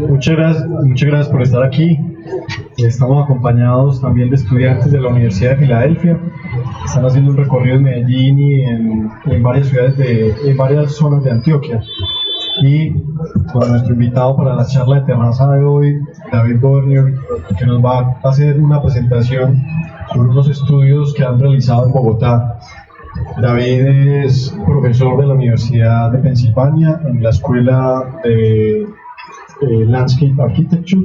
Muchas gracias por estar aquí. Estamos acompañados también de estudiantes de la Universidad de Filadelfia. Están haciendo un recorrido en Medellín y en varias ciudades, en varias zonas de Antioquia. Y con nuestro invitado para la charla de terraza de hoy, David Gobernier, que nos va a hacer una presentación sobre unos estudios que han realizado en Bogotá. David es profesor de la Universidad de Pensilvania en la Escuela de Landscape Architecture.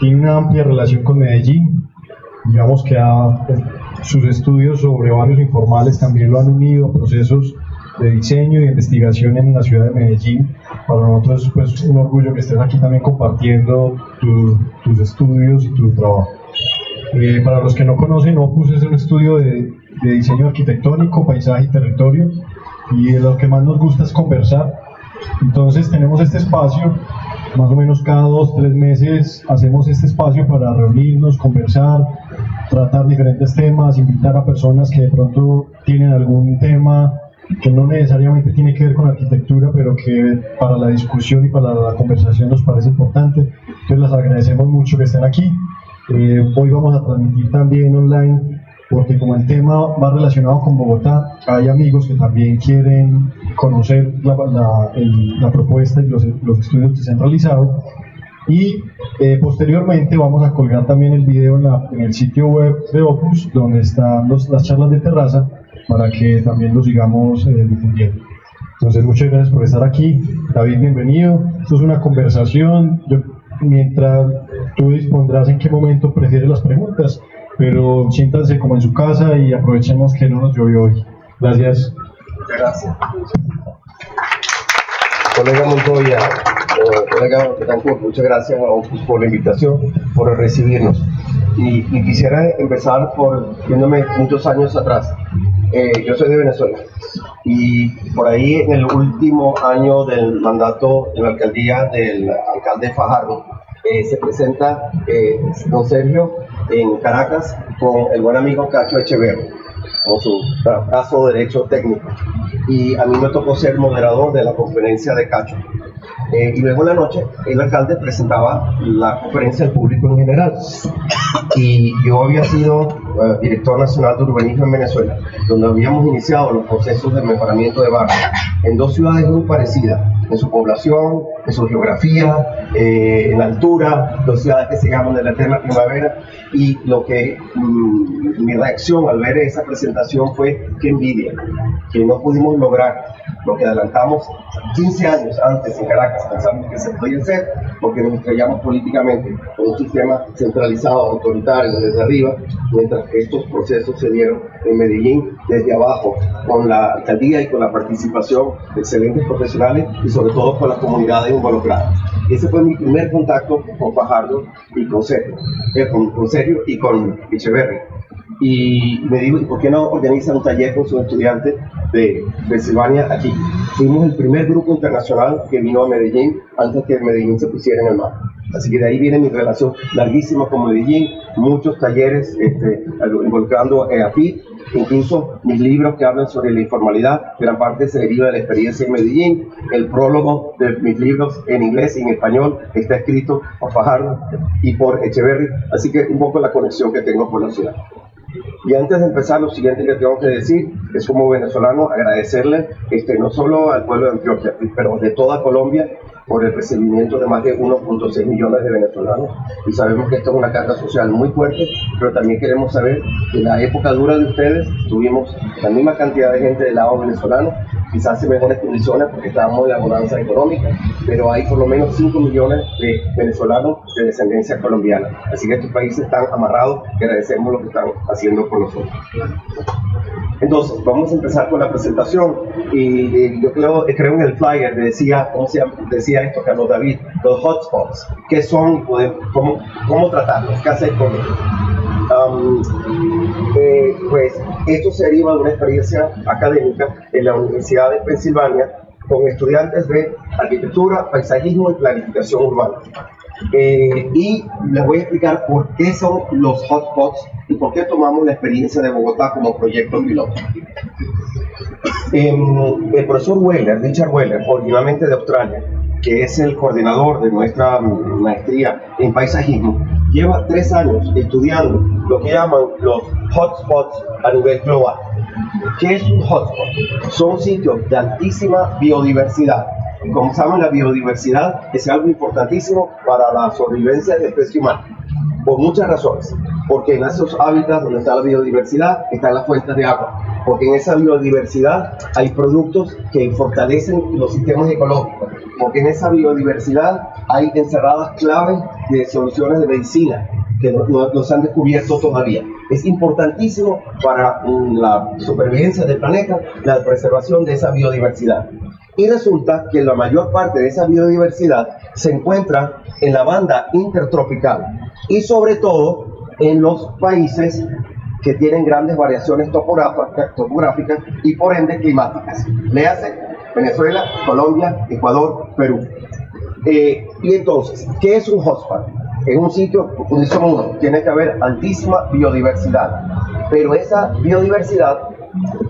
Tiene una amplia relación con Medellín. Digamos que sus estudios sobre barrios informales también lo han unido a procesos de diseño y de investigación en la ciudad de Medellín. Para nosotros es pues, un orgullo que estés aquí también compartiendo tus estudios y tu trabajo. Para los que no conocen, Opus es un estudio de diseño arquitectónico, paisaje y territorio, y lo que más nos gusta es conversar. Entonces tenemos este espacio, más o menos cada 2-3 meses hacemos este espacio para reunirnos, conversar, tratar diferentes temas, invitar a personas que de pronto tienen algún tema que no necesariamente tiene que ver con arquitectura, pero que para la discusión y para la conversación nos parece importante. Entonces les agradecemos mucho que estén aquí. Hoy vamos a transmitir también online, porque como el tema va relacionado con Bogotá, hay amigos que también quieren conocer la propuesta y los estudios que se han realizado. Y posteriormente vamos a colgar también el video en el sitio web de Opus, donde están las charlas de terraza, para que también lo sigamos difundiendo. Entonces, muchas gracias por estar aquí. David, bienvenido. Esto es una conversación. Mientras tú dispondrás en qué momento prefieres las preguntas, pero siéntanse como en su casa y aprovechemos que no nos llovió hoy. Gracias. Muchas gracias. Colega Montoya, colega Betancourt, muchas gracias a Opus por la invitación, por recibirnos. Y quisiera empezar viéndome muchos años atrás. Yo soy de Venezuela y por ahí en el último año del mandato en la alcaldía del alcalde Fajardo se presenta don Sergio en Caracas con el buen amigo Cacho Echeverri, con su brazo derecho técnico, y a mí me tocó ser moderador de la conferencia de Cacho. Y luego en la noche el alcalde presentaba la conferencia al público en general, y yo había sido director nacional de urbanismo en Venezuela, donde habíamos iniciado los procesos de mejoramiento de barrios en dos ciudades muy parecidas en su población, en su geografía, en la altura, dos ciudades que se llaman de la eterna primavera. Y lo que mi reacción al ver esa presentación fue: qué envidia, que no pudimos lograr lo que adelantamos 15 años antes en Caracas, pensamos que se podía hacer, porque nos estrellamos políticamente con un sistema centralizado, autoritario, desde arriba, mientras que estos procesos se dieron en Medellín desde abajo, con la alcaldía y con la participación de excelentes profesionales y sobre todo con las comunidades involucradas. Ese fue mi primer contacto con Fajardo y con Sergio y con Echeverri. Y me digo, ¿y por qué no organizan un taller con sus estudiantes de Pensilvania aquí? Fuimos el primer grupo internacional que vino a Medellín antes que Medellín se pusiera en el mapa. Así que de ahí viene mi relación larguísima con Medellín, muchos talleres involucrando a AFIT, incluso mis libros que hablan sobre la informalidad, gran parte se deriva de la experiencia en Medellín. El prólogo de mis libros en inglés y en español está escrito por Fajardo y por Echeverri, así que un poco la conexión que tengo con la ciudad. Y antes de empezar, lo siguiente que tengo que decir es, como venezolano, agradecerle no solo al pueblo de Antioquia, pero de toda Colombia, por el recibimiento de más de 1.6 millones de venezolanos. Y sabemos que esto es una carga social muy fuerte, pero también queremos saber que en la época dura de ustedes tuvimos la misma cantidad de gente del lado venezolano, quizás en mejores condiciones porque estábamos en la bonanza económica, pero hay por lo menos 5 millones de venezolanos de descendencia colombiana. Así que estos países están amarrados y agradecemos lo que están haciendo por nosotros. Entonces, vamos a empezar con la presentación. Y yo creo en el flyer, decía esto, Carlos David, los hotspots, qué son, cómo tratarlos, qué hacer con ellos. Pues esto se deriva de una experiencia académica en la Universidad de Pensilvania con estudiantes de arquitectura, paisajismo y planificación urbana. Y les voy a explicar por qué son los hotspots y por qué tomamos la experiencia de Bogotá como proyecto piloto. El profesor Richard Weller, originalmente de Australia, que es el coordinador de nuestra maestría en paisajismo, lleva 3 años estudiando lo que llaman los hotspots a nivel global. ¿Qué es un hotspot? Son sitios de altísima biodiversidad. Como saben, la biodiversidad es algo importantísimo para la sobrevivencia de la especie humana, por muchas razones. Porque en esos hábitats donde está la biodiversidad están las fuentes de agua. Porque en esa biodiversidad hay productos que fortalecen los sistemas ecológicos. Porque en esa biodiversidad hay encerradas claves de soluciones de medicina que no se han descubierto todavía. Es importantísimo para la supervivencia del planeta la preservación de esa biodiversidad. Y resulta que la mayor parte de esa biodiversidad se encuentra en la banda intertropical y sobre todo en los países que tienen grandes variaciones topográficas y por ende climáticas. Léase Venezuela, Colombia, Ecuador, Perú. Y entonces, ¿qué es un hotspot? Es un sitio, condición 1, tiene que haber altísima biodiversidad, pero esa biodiversidad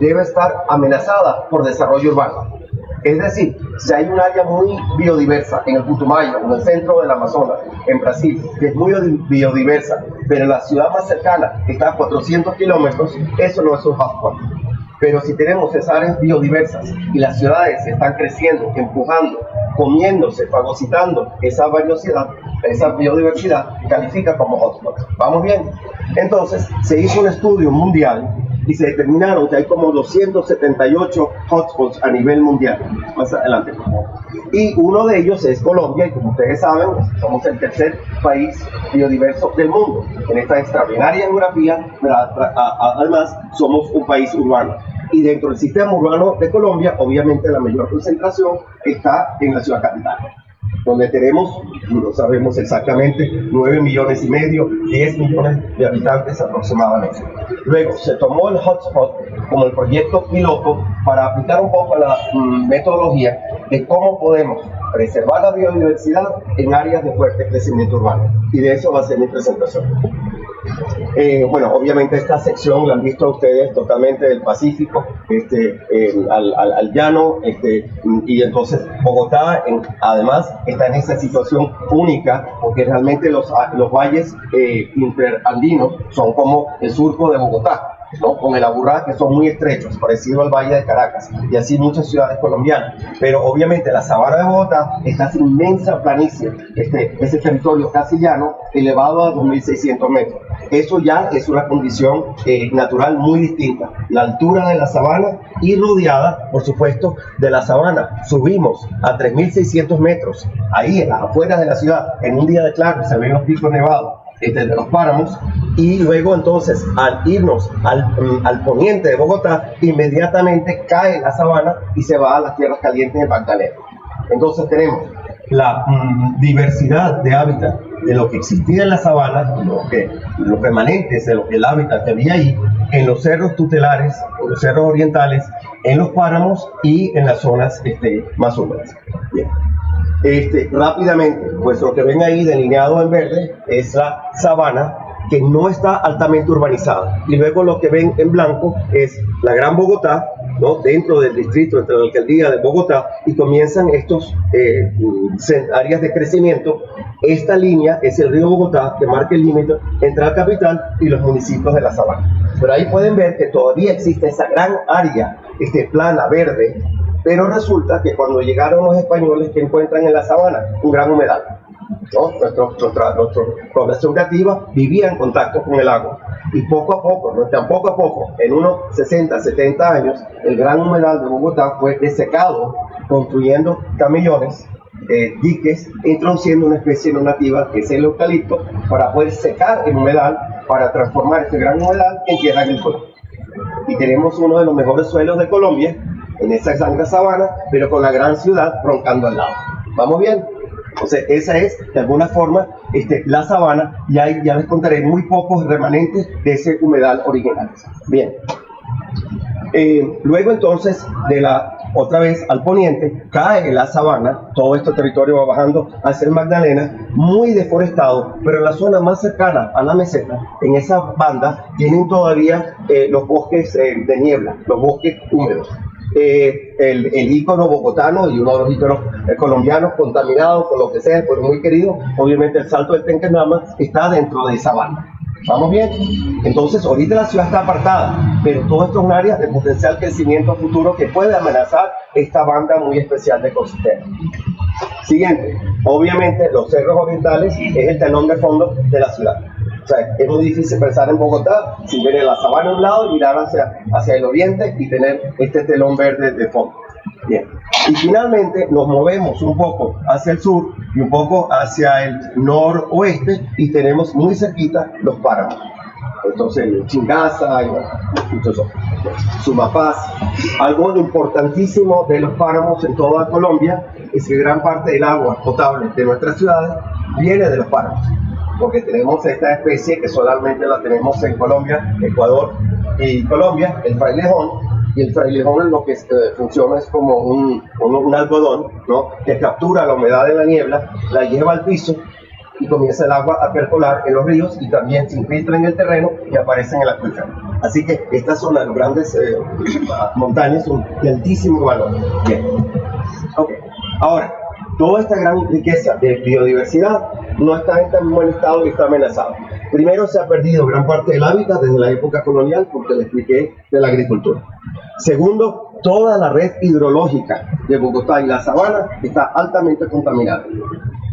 debe estar amenazada por desarrollo urbano. Es decir, si hay un área muy biodiversa en el Putumayo, en el centro del Amazonas, en Brasil, que es muy biodiversa, pero la ciudad más cercana está a 400 kilómetros, eso no es un hotspot. Pero si tenemos esas áreas biodiversas y las ciudades están creciendo, empujando, comiéndose, fagocitando esa biodiversidad, califica como hotspot. ¿Vamos bien? Entonces, se hizo un estudio mundial y se determinaron que hay como 278 hotspots a nivel mundial. Más adelante, por favor. Y uno de ellos es Colombia, y como ustedes saben, somos el tercer país biodiverso del mundo. En esta extraordinaria geografía, además, somos un país urbano. Y dentro del sistema urbano de Colombia, obviamente la mayor concentración está en la ciudad capital, donde tenemos, no sabemos exactamente, 9,5 millones, 10 millones de habitantes aproximadamente. Luego se tomó el hotspot como el proyecto piloto para aplicar un poco la metodología de cómo podemos preservar la biodiversidad en áreas de fuerte crecimiento urbano. Y de eso va a ser mi presentación. Bueno, obviamente esta sección la han visto ustedes totalmente del Pacífico al llano, y entonces Bogotá además está en esa situación única porque realmente los valles interandinos son como el surco de Bogotá, ¿no? Con el Aburrá, que son muy estrechos, parecido al Valle de Caracas, y así muchas ciudades colombianas. Pero obviamente la sabana de Bogotá está en inmensa planicie, ese territorio casi llano, elevado a 2.600 metros. Eso ya es una condición natural muy distinta. La altura de la sabana y rodeada, por supuesto, de la sabana. Subimos a 3.600 metros, ahí en las afueras de la ciudad, en un día de claro, se ven los picos nevados de los páramos, y luego entonces al irnos al poniente de Bogotá, inmediatamente cae la sabana y se va a las tierras calientes de Magdalena. Entonces tenemos la diversidad de hábitat de lo que existía en la sabana, los remanentes de el hábitat que había ahí, en los cerros tutelares, en los cerros orientales, en los páramos y en las zonas más húmedas. Bien. Rápidamente, pues lo que ven ahí delineado en verde es la sabana, que no está altamente urbanizada, y luego lo que ven en blanco es la Gran Bogotá, ¿no? Dentro del distrito, entre la alcaldía de Bogotá, y comienzan estos áreas de crecimiento. Esta línea es el río Bogotá, que marca el límite entre la capital y los municipios de la sabana. Pero ahí pueden ver que todavía existe esa gran área plana, verde, pero resulta que cuando llegaron los españoles, que encuentran en la sabana un gran humedal, ¿no? Nuestra población nativa vivía en contacto con el agua, y poco a poco, en unos 60, 70 años, el gran humedal de Bogotá fue desecado, construyendo camellones, diques, introduciendo una especie no nativa que es el eucalipto, para poder secar el humedal, para transformar este gran humedal en tierra agrícola. Y tenemos uno de los mejores suelos de Colombia, en esa gran sabana, pero con la gran ciudad roncando al lado. ¿Vamos bien? Entonces, esa es, de alguna forma, la sabana, y ahí ya les contaré muy pocos remanentes de ese humedal original. Bien. Luego, entonces, otra vez al poniente, cae la sabana, todo este territorio va bajando hacia el Magdalena, muy deforestado, pero en la zona más cercana a la meseta, en esa banda, tienen todavía los bosques de niebla, los bosques húmedos. el ícono bogotano y uno de los íconos colombianos contaminados con lo que sea, pues muy querido. Obviamente el Salto del Tenquemama está dentro de esa banda. ¿Vamos bien? Entonces, ahorita la ciudad está apartada, pero todo esto es un área de potencial crecimiento futuro que puede amenazar esta banda muy especial de ecosistema. Siguiente, obviamente los cerros orientales es el telón de fondo de la ciudad. O sea, es muy difícil pensar en Bogotá sin ver la sabana a un lado y mirar hacia el oriente y tener este telón verde de fondo. Bien. Y finalmente nos movemos un poco hacia el sur y un poco hacia el noroeste y tenemos muy cerquita los páramos. Entonces, Chingaza y entonces, Sumapaz. Algo importantísimo de los páramos en toda Colombia es que gran parte del agua potable de nuestras ciudades viene de los páramos, porque tenemos esta especie que solamente la tenemos en Colombia, Ecuador y Colombia, el frailejón. Y el frailejón lo que funciona es como un algodón, ¿no?, que captura la humedad de la niebla, la lleva al piso y comienza el agua a percolar en los ríos y también se infiltra en el terreno y aparece en el acuífero. Así que estas son las grandes montañas, son de altísimo valor. Bien. Okay. Ahora, toda esta gran riqueza de biodiversidad no está en tan buen estado y está amenazada. Primero, se ha perdido gran parte del hábitat desde la época colonial, porque le expliqué de la agricultura. Segundo, toda la red hidrológica de Bogotá y la sabana está altamente contaminada.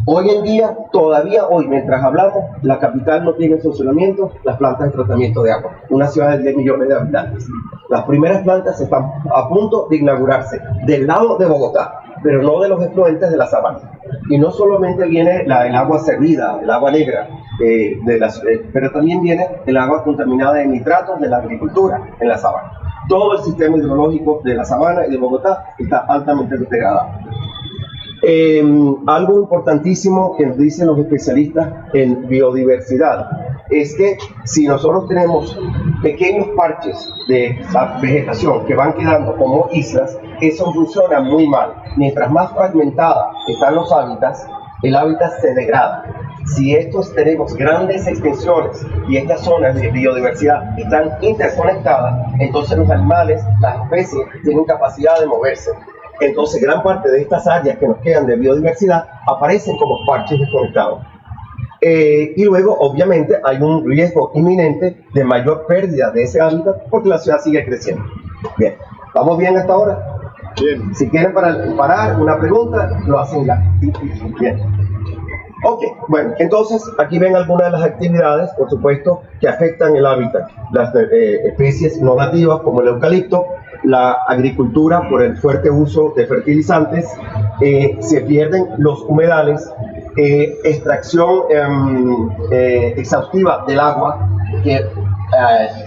Hoy en día, todavía hoy, mientras hablamos, la capital no tiene en funcionamiento las plantas de tratamiento de agua. Una ciudad de 10 millones de habitantes. Las primeras plantas están a punto de inaugurarse del lado de Bogotá, pero no de los efluentes de la sabana. Y no solamente viene el agua servida, el agua negra, pero también viene el agua contaminada de nitratos de la agricultura en la sabana. Todo el sistema hidrológico de la sabana y de Bogotá está altamente degradado. Algo importantísimo que nos dicen los especialistas en biodiversidad es que si nosotros tenemos pequeños parches de vegetación que van quedando como islas, eso funciona muy mal. Mientras más fragmentada están los hábitats, el hábitat se degrada. Si tenemos grandes extensiones y estas zonas de biodiversidad están interconectadas, entonces los animales, las especies, tienen capacidad de moverse. Entonces gran parte de estas áreas que nos quedan de biodiversidad aparecen como parches desconectados. Y luego, obviamente, hay un riesgo inminente de mayor pérdida de ese hábitat porque la ciudad sigue creciendo. Bien, ¿vamos bien hasta ahora? Bien. Si quieren parar una pregunta, lo hacen ya. Bien. Ok, bueno, entonces aquí ven algunas de las actividades, por supuesto, que afectan el hábitat. Las especies no nativas como el eucalipto, la agricultura por el fuerte uso de fertilizantes, se pierden los humedales, extracción exhaustiva del agua, que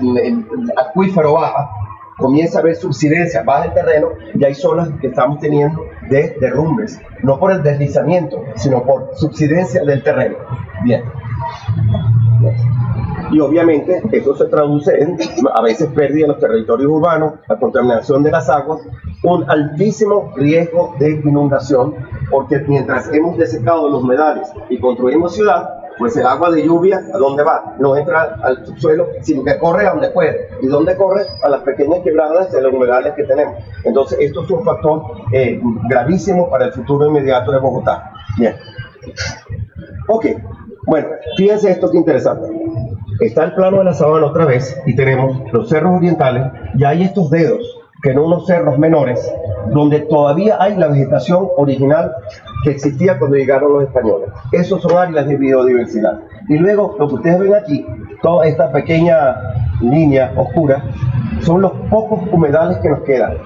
el acuífero baja, comienza a haber subsidencia, baja el terreno y hay zonas que estamos teniendo de derrumbes, no por el deslizamiento, sino por subsidencia del terreno. Bien. Y obviamente eso se traduce en a veces pérdida en los territorios urbanos, la contaminación de las aguas, un altísimo riesgo de inundación, porque mientras hemos desecado los humedales y construimos ciudad, pues el agua de lluvia, ¿a dónde va? No entra al subsuelo, sino que corre a donde puede. ¿Y dónde corre? A las pequeñas quebradas de los humedales que tenemos. Entonces, esto es un factor gravísimo para el futuro inmediato de Bogotá. Bien. Ok. Bueno, fíjense esto que interesante. Está el plano de la sabana otra vez y tenemos los cerros orientales y hay estos dedos, que son unos cerros menores, donde todavía hay la vegetación original que existía cuando llegaron los españoles. Esos son áreas de biodiversidad. Y luego, lo que ustedes ven aquí, toda esta pequeña línea oscura, son los pocos humedales que nos quedan.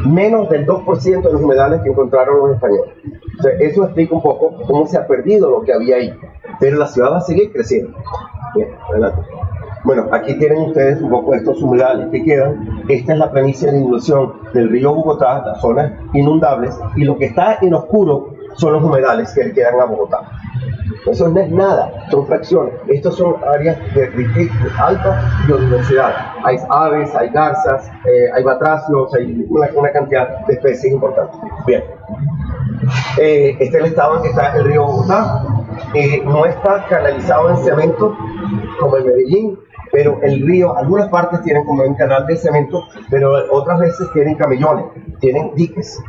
Menos del 2% de los humedales que encontraron los españoles. O sea, eso explica un poco cómo se ha perdido lo que había ahí. Pero la ciudad va a seguir creciendo. Bien, adelante. Bueno, aquí tienen ustedes un poco estos humedales que quedan. Esta es la planicie de inundación del río Bogotá, las zonas inundables, y lo que está en oscuro son los humedales que le quedan a Bogotá. Eso no es nada, son fracciones. Estas son áreas de alta biodiversidad. Hay aves, hay garzas, hay batracios, hay una cantidad de especies importantes. Bien. Este es el estado en que está el río Bogotá. No está canalizado en cemento como en Medellín, pero el río, algunas partes tienen como un canal de cemento, pero otras veces tienen camellones, tienen diques,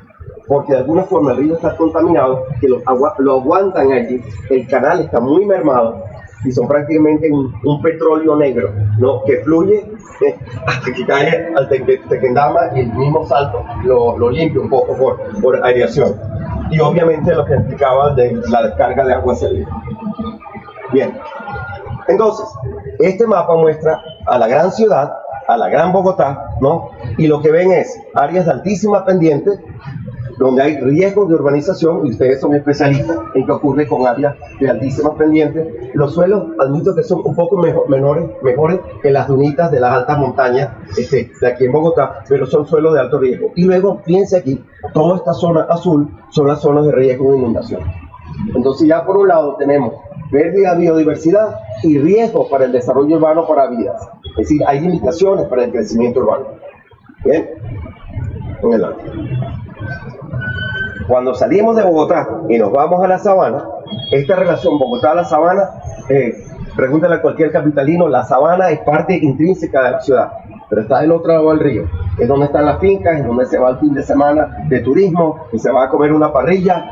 porque de alguna forma el río está contaminado, que lo aguantan allí, el canal está muy mermado, y son prácticamente un petróleo negro, ¿no? Que fluye hasta que cae al Tequendama y el mismo salto lo limpia un poco por aireación. Y obviamente lo que explicaba de la descarga de agua hacia el río. Bien, entonces, este mapa muestra a la gran ciudad, a la gran Bogotá, ¿no? Y lo que ven es áreas de altísima pendiente, donde hay riesgos de urbanización, y ustedes son especialistas en qué ocurre con áreas de altísimas pendientes. Los suelos, admito que son un poco mejores que las dunitas de las altas montañas de aquí en Bogotá, pero son suelos de alto riesgo. Y luego, fíjense aquí, toda esta zona azul son las zonas de riesgo de inundación. Entonces ya por un lado tenemos pérdida de biodiversidad y riesgo para el desarrollo urbano para vidas. Es decir, hay limitaciones para el crecimiento urbano. Bien, en el arte. Cuando salimos de Bogotá y nos vamos a la sabana, esta relación Bogotá-la sabana, pregúntale a cualquier capitalino, la sabana es parte intrínseca de la ciudad, pero está del otro lado del río. Es donde están las fincas, es donde se va el fin de semana de turismo, y se va a comer una parrilla,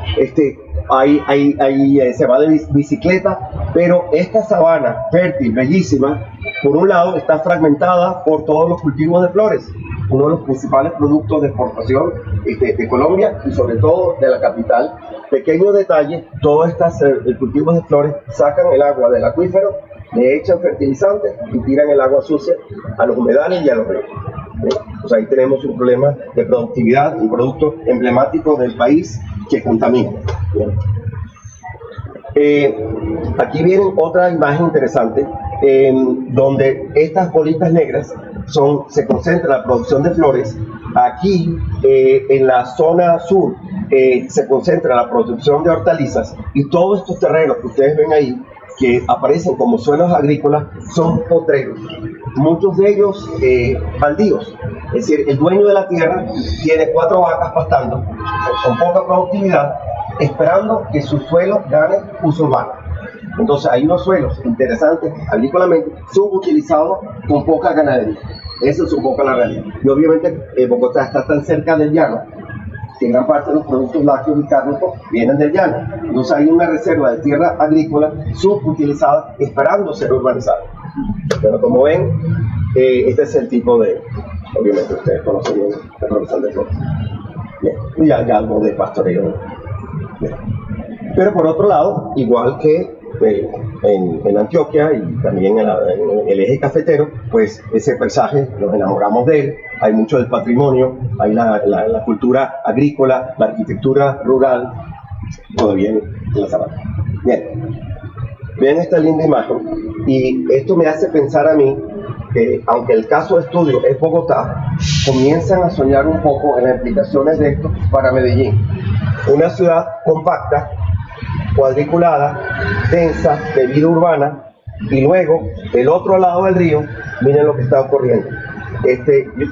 ahí se va de bicicleta, pero esta sabana fértil, bellísima, por un lado está fragmentada por todos los cultivos de flores, uno de los principales productos de exportación de Colombia y sobre todo de la capital. Pequeño detalle, todos estos cultivos de flores sacan el agua del acuífero, le echan fertilizantes y tiran el agua sucia a los humedales y a los ríos. Pues ahí tenemos un problema de productividad, un producto emblemático del país que contamina. Aquí viene otra imagen interesante, donde estas bolitas negras se concentra la producción de flores. Aquí en la zona sur se concentra la producción de hortalizas, y todos estos terrenos que ustedes ven ahí, que aparecen como suelos agrícolas, son potreros, muchos de ellos baldíos. Es decir, el dueño de la tierra tiene 4 vacas pastando con poca productividad, esperando que su suelo gane uso urbano. Entonces hay unos suelos interesantes agrícolamente subutilizados con poca ganadería. Esa es un poco la realidad. Y obviamente Bogotá está tan cerca del llano que gran parte de los productos lácteos y cárnicos vienen del llano. Entonces hay una reserva de tierra agrícola subutilizada esperando ser urbanizada. Pero como ven, este es el tipo de, obviamente ustedes conocen bien la producción de flores. Bien. Y hay algo de pastoreo. Bien. Pero por otro lado, igual que en Antioquia y también en el eje cafetero, pues ese paisaje, nos enamoramos de él, hay mucho del patrimonio, hay la cultura agrícola, la arquitectura rural, todavía en la sabana. Bien, vean esta linda imagen, y esto me hace pensar a mí que, aunque el caso de estudio es Bogotá, comienzan a soñar un poco en las implicaciones de esto para Medellín, una ciudad compacta, cuadriculada, densa, de vida urbana, y luego, del otro lado del río, miren lo que está ocurriendo.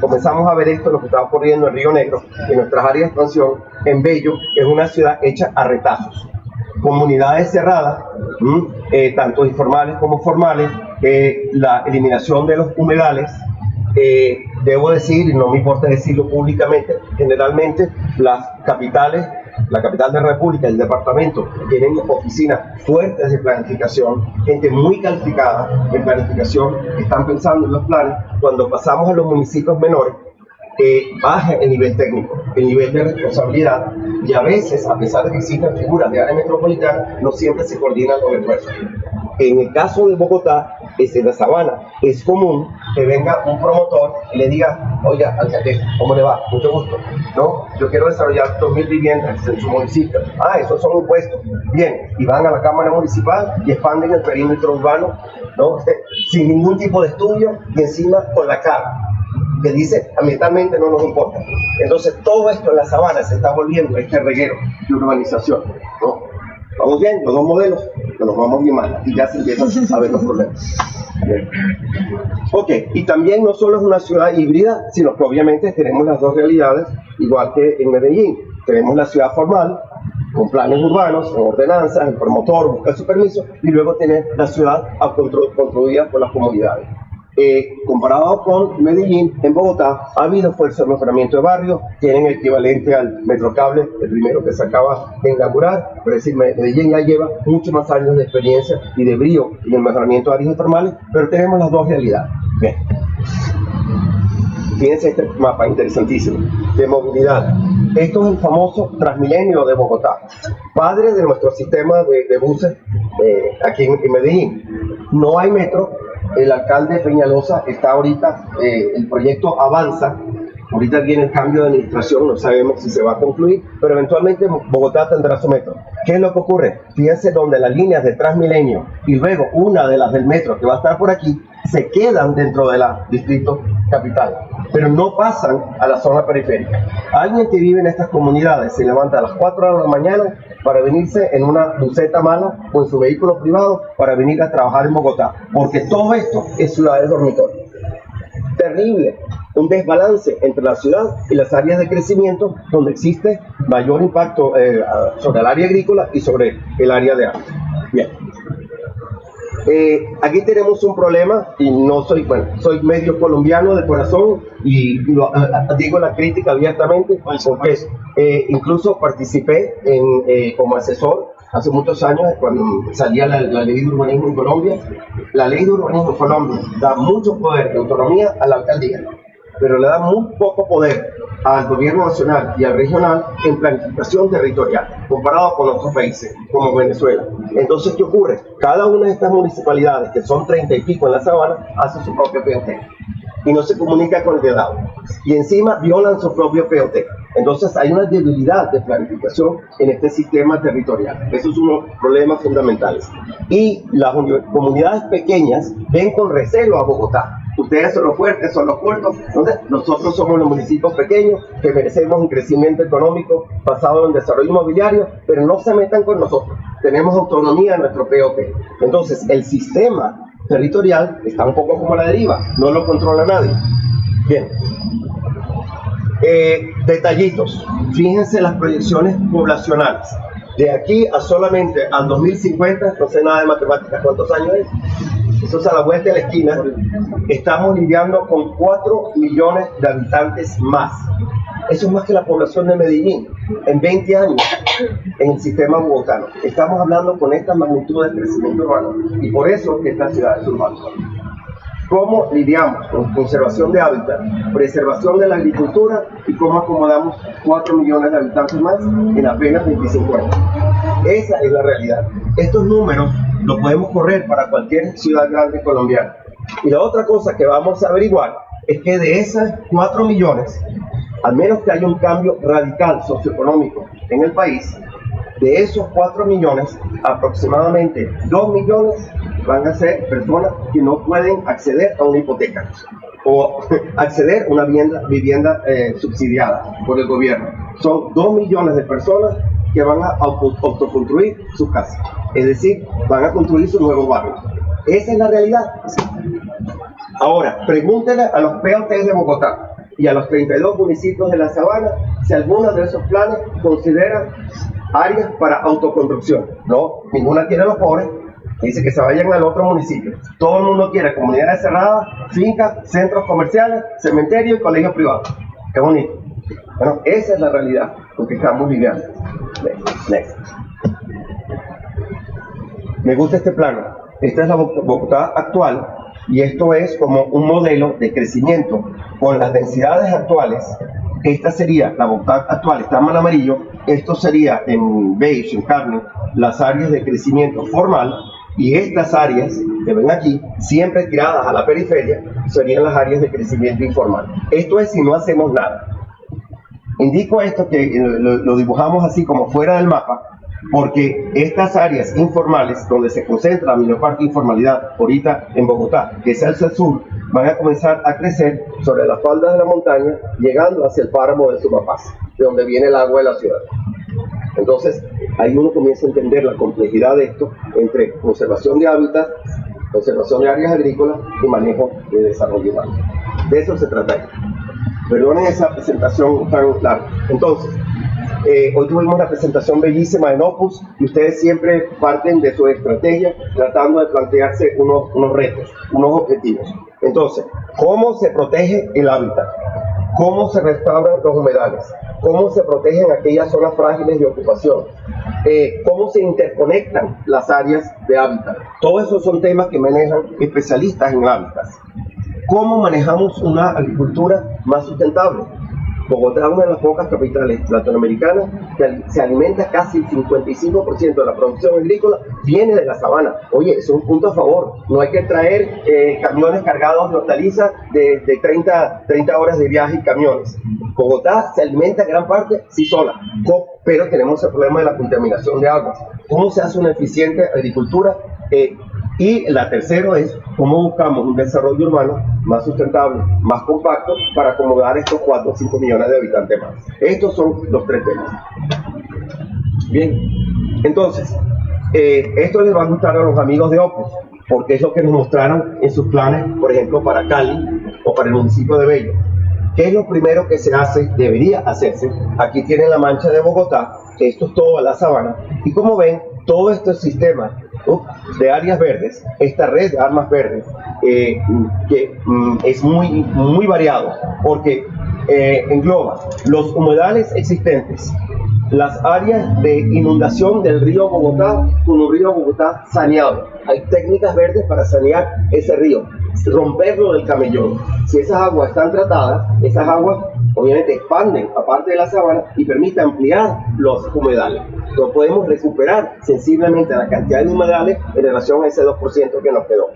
Comenzamos a ver esto, lo que está ocurriendo en Río Negro, en nuestras áreas de expansión, en Bello, es una ciudad hecha a retazos. Comunidades cerradas, tanto informales como formales, la eliminación de los humedales. Debo decir, y no me importa decirlo públicamente, generalmente las capitales, la capital de la República y el departamento tienen oficinas fuertes de planificación, gente muy calificada en planificación, que están pensando en los planes. Cuando pasamos a los municipios menores, baja el nivel técnico, el nivel de responsabilidad, y a veces, a pesar de que existen figuras de área metropolitana, no siempre se coordinan los esfuerzos. En el caso de Bogotá, en la sabana, es común que venga un promotor y le diga: oiga, alcaldesa, ¿cómo le va? Mucho gusto. No, yo quiero desarrollar 2.000 viviendas en su municipio. Ah, esos son impuestos. Bien, y van a la Cámara Municipal y expanden el perímetro urbano, ¿no? Sin ningún tipo de estudio, y encima con la cara que dice: ambientalmente no nos importa. Entonces todo esto en la sabana se está volviendo este reguero de urbanización, ¿no? Vamos bien, los dos modelos, pero nos vamos bien mal, y ya se empiezan a ver los problemas. Bien. Ok, y también no solo es una ciudad híbrida, sino que obviamente tenemos las dos realidades, igual que en Medellín. Tenemos la ciudad formal, con planes urbanos, con ordenanzas, el promotor busca su permiso, y luego tener la ciudad construida por las comunidades. Comparado con Medellín, en Bogotá ha habido esfuerzo de mejoramiento de barrios, tienen el equivalente al Metrocable, el primero que se acaba de inaugurar, pero es decir, Medellín ya lleva muchos más años de experiencia y de brío en el mejoramiento de áreas informales, pero tenemos las dos realidades. Bien. Fíjense este mapa interesantísimo de movilidad. Esto es el famoso Transmilenio de Bogotá, padre de nuestro sistema de buses aquí en Medellín. No hay metro. El alcalde Peñalosa está ahorita, el proyecto avanza, ahorita viene el cambio de administración, no sabemos si se va a concluir, pero eventualmente Bogotá tendrá su metro. ¿Qué es lo que ocurre? Fíjense donde las líneas de Transmilenio y luego una de las del metro que va a estar por aquí, se quedan dentro del distrito capital, pero no pasan a la zona periférica. Alguien que vive en estas comunidades se levanta a las 4 de la mañana para venirse en una buseta mala o en su vehículo privado para venir a trabajar en Bogotá, porque todo esto es ciudades dormitorio. Terrible, un desbalance entre la ciudad y las áreas de crecimiento donde existe mayor impacto sobre el área agrícola y sobre el área de agua. Bien. Aquí tenemos un problema y no soy, soy medio colombiano de corazón y digo la crítica abiertamente porque incluso participé como asesor hace muchos años cuando salía la ley de urbanismo en Colombia. La ley de urbanismo en Colombia da mucho poder y autonomía a la alcaldía, pero le da muy poco poder al gobierno nacional y al regional en planificación territorial, comparado con otros países, como Venezuela. Entonces, ¿qué ocurre? Cada una de estas municipalidades, que son 30 y pico en la sabana, hace su propio POT y no se comunica con el de lado. Y encima violan su propio POT. Entonces, hay una debilidad de planificación en este sistema territorial. Esos son los problemas fundamentales. Y las comunidades pequeñas ven con recelo a Bogotá. Ustedes son los fuertes, son los cortos. Entonces, nosotros somos los municipios pequeños que merecemos un crecimiento económico basado en desarrollo inmobiliario, pero no se metan con nosotros. Tenemos autonomía en nuestro POT. Entonces, el sistema territorial está un poco como a la deriva, no lo controla nadie. Bien. Detallitos. Fíjense las proyecciones poblacionales. De aquí a solamente al 2050, no sé nada de matemáticas, ¿cuántos años es? Eso es a la vuelta de la esquina. Estamos lidiando con 4 millones de habitantes más. Eso es más que la población de Medellín en 20 años en el sistema bogotano. Estamos hablando con esta magnitud de crecimiento urbano y por eso que esta ciudad es urbana. ¿Cómo lidiamos con conservación de hábitat, preservación de la agricultura y cómo acomodamos 4 millones de habitantes más en apenas 25 años? Esa es la realidad. Estos números los podemos correr para cualquier ciudad grande colombiana. Y la otra cosa que vamos a averiguar es que de esas 4 millones, al menos que haya un cambio radical socioeconómico en el país, de esos 4 millones, aproximadamente 2 millones van a ser personas que no pueden acceder a una hipoteca o acceder a una vivienda subsidiada por el gobierno. Son 2 millones de personas que van a autoconstruir sus casas, es decir, van a construir su nuevo barrio. Esa es la realidad. Ahora, pregúntenle a los POTs de Bogotá y a los 32 municipios de la Sabana si alguno de esos planes considera áreas para autoconstrucción. No, ninguna quiere a los pobres. Dice que se vayan al otro municipio. Todo el mundo quiere comunidades cerradas, fincas, centros comerciales, cementerios y colegios privados. Qué bonito. Bueno, esa es la realidad con que estamos viviendo. Next. Me gusta este plano. Esta es la Bogotá actual y esto es como un modelo de crecimiento con las densidades actuales. Esta sería la Bogotá actual, está en amarillo. Esto sería en beige, en carne, las áreas de crecimiento formal. Y estas áreas que ven aquí, siempre tiradas a la periferia, serían las áreas de crecimiento informal. Esto es si no hacemos nada. Indico esto que lo dibujamos así como fuera del mapa, porque estas áreas informales, donde se concentra la mayor parte de informalidad ahorita en Bogotá, que es el sur, van a comenzar a crecer sobre las faldas de la montaña, llegando hacia el páramo de Sumapaz, de donde viene el agua de la ciudad. Entonces, ahí uno comienza a entender la complejidad de esto entre conservación de hábitat, conservación de áreas agrícolas y manejo de desarrollo humano. De eso se trata ahí. Perdonen esa presentación tan larga. Entonces, Hoy tuvimos una presentación bellísima en Opus y ustedes siempre parten de su estrategia tratando de plantearse unos retos, unos objetivos. Entonces, ¿cómo se protege el hábitat? ¿Cómo se restauran los humedales? ¿Cómo se protegen aquellas zonas frágiles de ocupación? ¿Cómo se interconectan las áreas de hábitat? Todo eso son temas que manejan especialistas en hábitats. ¿Cómo manejamos una agricultura más sustentable? Bogotá es una de las pocas capitales latinoamericanas que se alimenta casi el 55% de la producción agrícola viene de la sabana. Oye, eso es un punto a favor. No hay que traer camiones cargados de hortalizas de 30 horas de viaje y camiones. Bogotá se alimenta en gran parte sí sola, pero tenemos el problema de la contaminación de aguas. ¿Cómo se hace una eficiente agricultura? Y la tercera es cómo buscamos un desarrollo urbano más sustentable, más compacto, para acomodar estos 4 o 5 millones de habitantes más. Estos son los 3 temas. Bien, entonces, esto les va a gustar a los amigos de Opus, porque es lo que nos mostraron en sus planes, por ejemplo, para Cali o para el municipio de Bello. ¿Qué es lo primero que se hace, debería hacerse? Aquí tienen la mancha de Bogotá, esto es toda la sabana, y como ven, todo este sistema de áreas verdes, esta red de armas verdes, que es muy variado, porque engloba los humedales existentes, las áreas de inundación del río Bogotá, con un río Bogotá saneado. Hay técnicas verdes para sanear ese río, romperlo del camellón. Si esas aguas están tratadas, esas aguas obviamente expanden aparte de la sabana y permiten ampliar los humedales. Entonces podemos recuperar sensiblemente la cantidad de humedales en relación a ese 2% que nos quedó.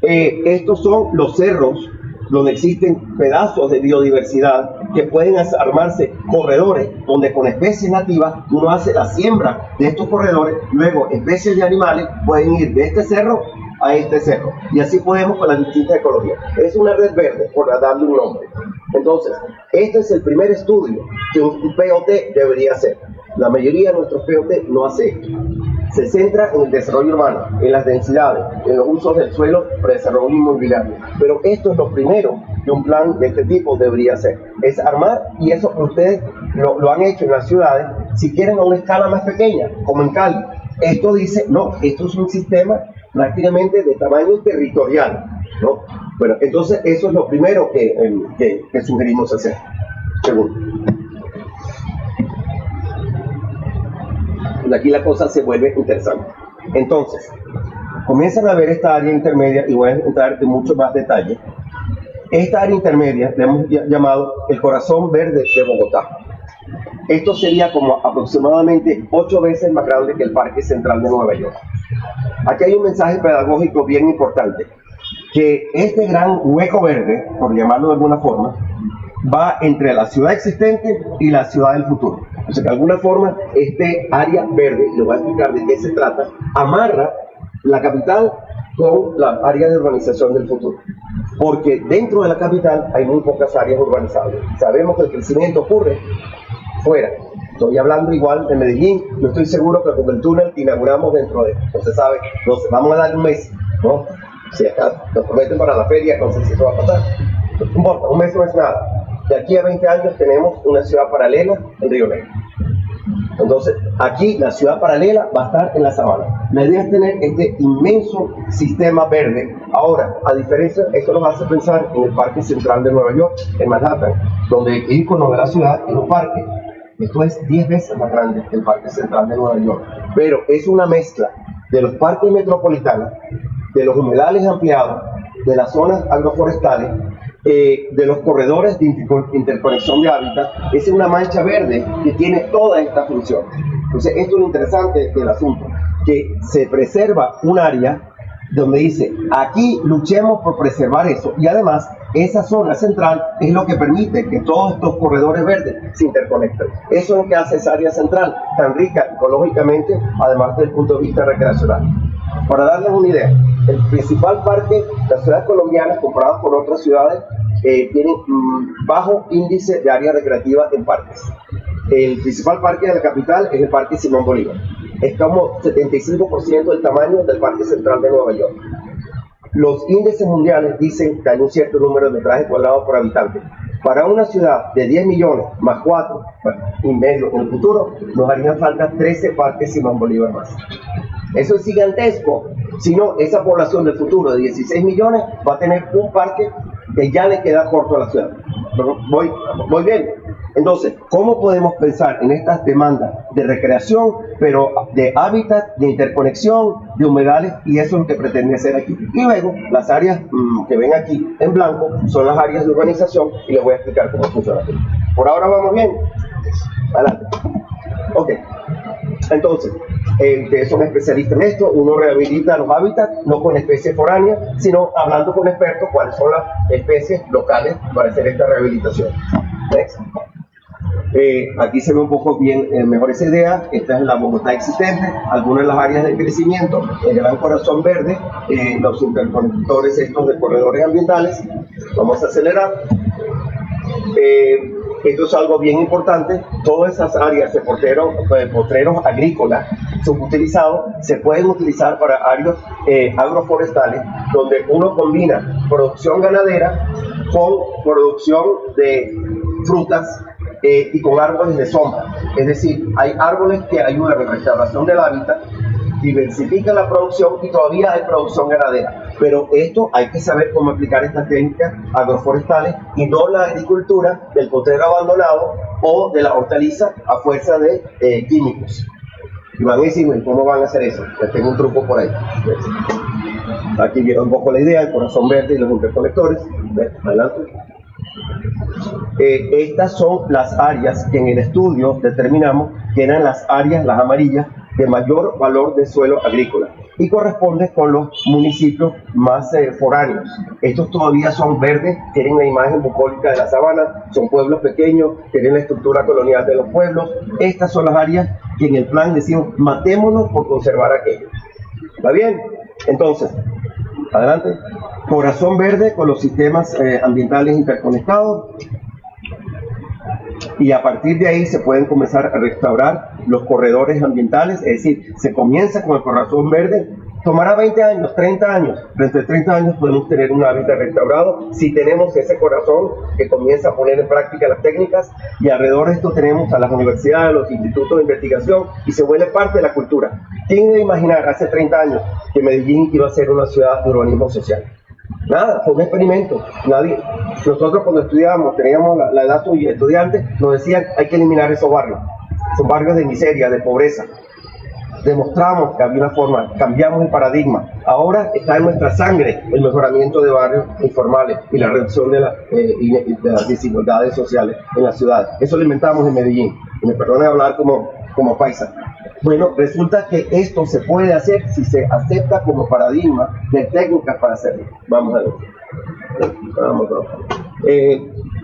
Estos son los cerros donde existen pedazos de biodiversidad que pueden armarse corredores donde con especies nativas uno hace la siembra de estos corredores, luego especies de animales pueden ir de este cerro a este cerro y así podemos con las distintas ecologías. Es una red verde, por darle un nombre. Entonces, este es el primer estudio que un POT debería hacer. La mayoría de nuestros POT no hace esto. Se centra en el desarrollo urbano, en las densidades, en los usos del suelo para desarrollo inmobiliario. Pero esto es lo primero que un plan de este tipo debería hacer. Es armar, y eso que ustedes lo han hecho en las ciudades, si quieren a una escala más pequeña, como en Cali. Esto dice, no, esto es un sistema prácticamente de tamaño territorial, ¿no? Bueno, entonces eso es lo primero que sugerimos hacer. Segundo. Aquí la cosa se vuelve interesante. Entonces, comienzan a ver esta área intermedia y voy a entrar en mucho más detalle. Esta área intermedia le hemos llamado el corazón verde de Bogotá. Esto sería como aproximadamente 8 veces más grande que el Parque Central de Nueva York. Aquí hay un mensaje pedagógico bien importante, que este gran hueco verde, por llamarlo de alguna forma, va entre la ciudad existente y la ciudad del futuro. O sea que de alguna forma este área verde, le voy a explicar de qué se trata, amarra la capital con la área de urbanización del futuro. Porque dentro de la capital hay muy pocas áreas urbanizables. Sabemos que el crecimiento ocurre fuera. Estoy hablando igual de Medellín, yo estoy seguro que con el túnel inauguramos dentro de, no se sabe, vamos a dar un mes, ¿no? Si acá nos prometen para la feria, no sé si eso va a pasar. No importa, un mes no es nada. De aquí a 20 años tenemos una ciudad paralela en Río Negro. Entonces, aquí la ciudad paralela va a estar en la sabana. La idea es tener este inmenso sistema verde. Ahora, a diferencia, esto nos hace pensar en el Parque Central de Nueva York, en Manhattan, donde el ícono de la ciudad es un parque. Esto es 10 veces más grande que el Parque Central de Nueva York. Pero es una mezcla de los parques metropolitanos, de los humedales ampliados, de las zonas agroforestales, de los corredores de interconexión de hábitat. Es una mancha verde que tiene toda esta función. Entonces, esto es lo interesante del asunto, que se preserva un área donde dice, aquí luchemos por preservar eso, y además esa zona central es lo que permite que todos estos corredores verdes se interconecten. Eso es lo que hace esa área central tan rica ecológicamente, además desde el punto de vista recreacional. Para darles una idea, el principal parque, las ciudades colombianas comparadas con otras ciudades, tienen bajo índice de área recreativa en parques. El principal parque de la capital es el Parque Simón Bolívar. Es como 75% del tamaño del Parque Central de Nueva York. Los índices mundiales dicen que hay un cierto número de metrajes cuadrados por habitante. Para una ciudad de 10 millones más 4,5 en el futuro, nos harían falta 13 parques Simón Bolívar más. Eso es gigantesco. Si no, esa población del futuro de 16 millones va a tener un parque que ya le queda corto a la ciudad. Voy bien. Entonces, ¿cómo podemos pensar en estas demandas de recreación, pero de hábitat, de interconexión, de humedales? Y eso es lo que pretende hacer aquí. Y luego, las áreas que ven aquí en blanco son las áreas de urbanización y les voy a explicar cómo funciona. Por ahora vamos bien. Adelante. Ok. Entonces, ustedes son especialistas en esto, uno rehabilita los hábitats, no con especies foráneas, sino hablando con expertos cuáles son las especies locales para hacer esta rehabilitación. Next. Aquí se ve un poco bien mejor esa idea. Esta es la Bogotá existente, algunas de las áreas de crecimiento, el gran corazón verde, los interconectores estos de corredores ambientales. Vamos a acelerar. Esto es algo bien importante. Todas esas áreas de potreros agrícolas subutilizados se pueden utilizar para áreas agroforestales, donde uno combina producción ganadera con producción de frutas y con árboles de sombra. Es decir, hay árboles que ayudan a la restauración del hábitat, diversifican la producción y todavía hay producción ganadera. Pero esto hay que saber cómo aplicar estas técnicas agroforestales y no la agricultura del potrero abandonado o de la hortaliza a fuerza de químicos. Y van a decirme, ¿cómo van a hacer eso? Les tengo un truco por ahí. Aquí vieron un poco la idea, el corazón verde y los interconectores. Adelante. Estas son las áreas que en el estudio determinamos que eran las áreas, las amarillas, de mayor valor de suelo agrícola y corresponde con los municipios más foráneos. Estos todavía son verdes, tienen la imagen bucólica de la sabana, son pueblos pequeños, tienen la estructura colonial de los pueblos. Estas son las áreas que en el plan decimos, matémonos por conservar aquello. ¿Está bien? Entonces, adelante. Corazón verde con los sistemas ambientales interconectados. Y a partir de ahí se pueden comenzar a restaurar los corredores ambientales, es decir, se comienza con el corazón verde, tomará 20 años, 30 años, dentro de 30 años podemos tener un hábitat restaurado si tenemos ese corazón que comienza a poner en práctica las técnicas, y alrededor de esto tenemos a las universidades, los institutos de investigación, y se vuelve parte de la cultura. ¿Quién iba a imaginar hace 30 años que Medellín iba a ser una ciudad de urbanismo social? Nada, fue un experimento. Nadie. Nosotros cuando estudiábamos, teníamos la edad de estudiantes, nos decían hay que eliminar esos barrios. Son barrios de miseria, de pobreza. Demostramos que había una forma, cambiamos el paradigma. Ahora está en nuestra sangre el mejoramiento de barrios informales y la reducción de las desigualdades sociales en la ciudad. Eso lo inventamos en Medellín. Y me perdonen hablar como paisa. Bueno, resulta que esto se puede hacer si se acepta como paradigma de técnicas para hacerlo. Vamos a ver.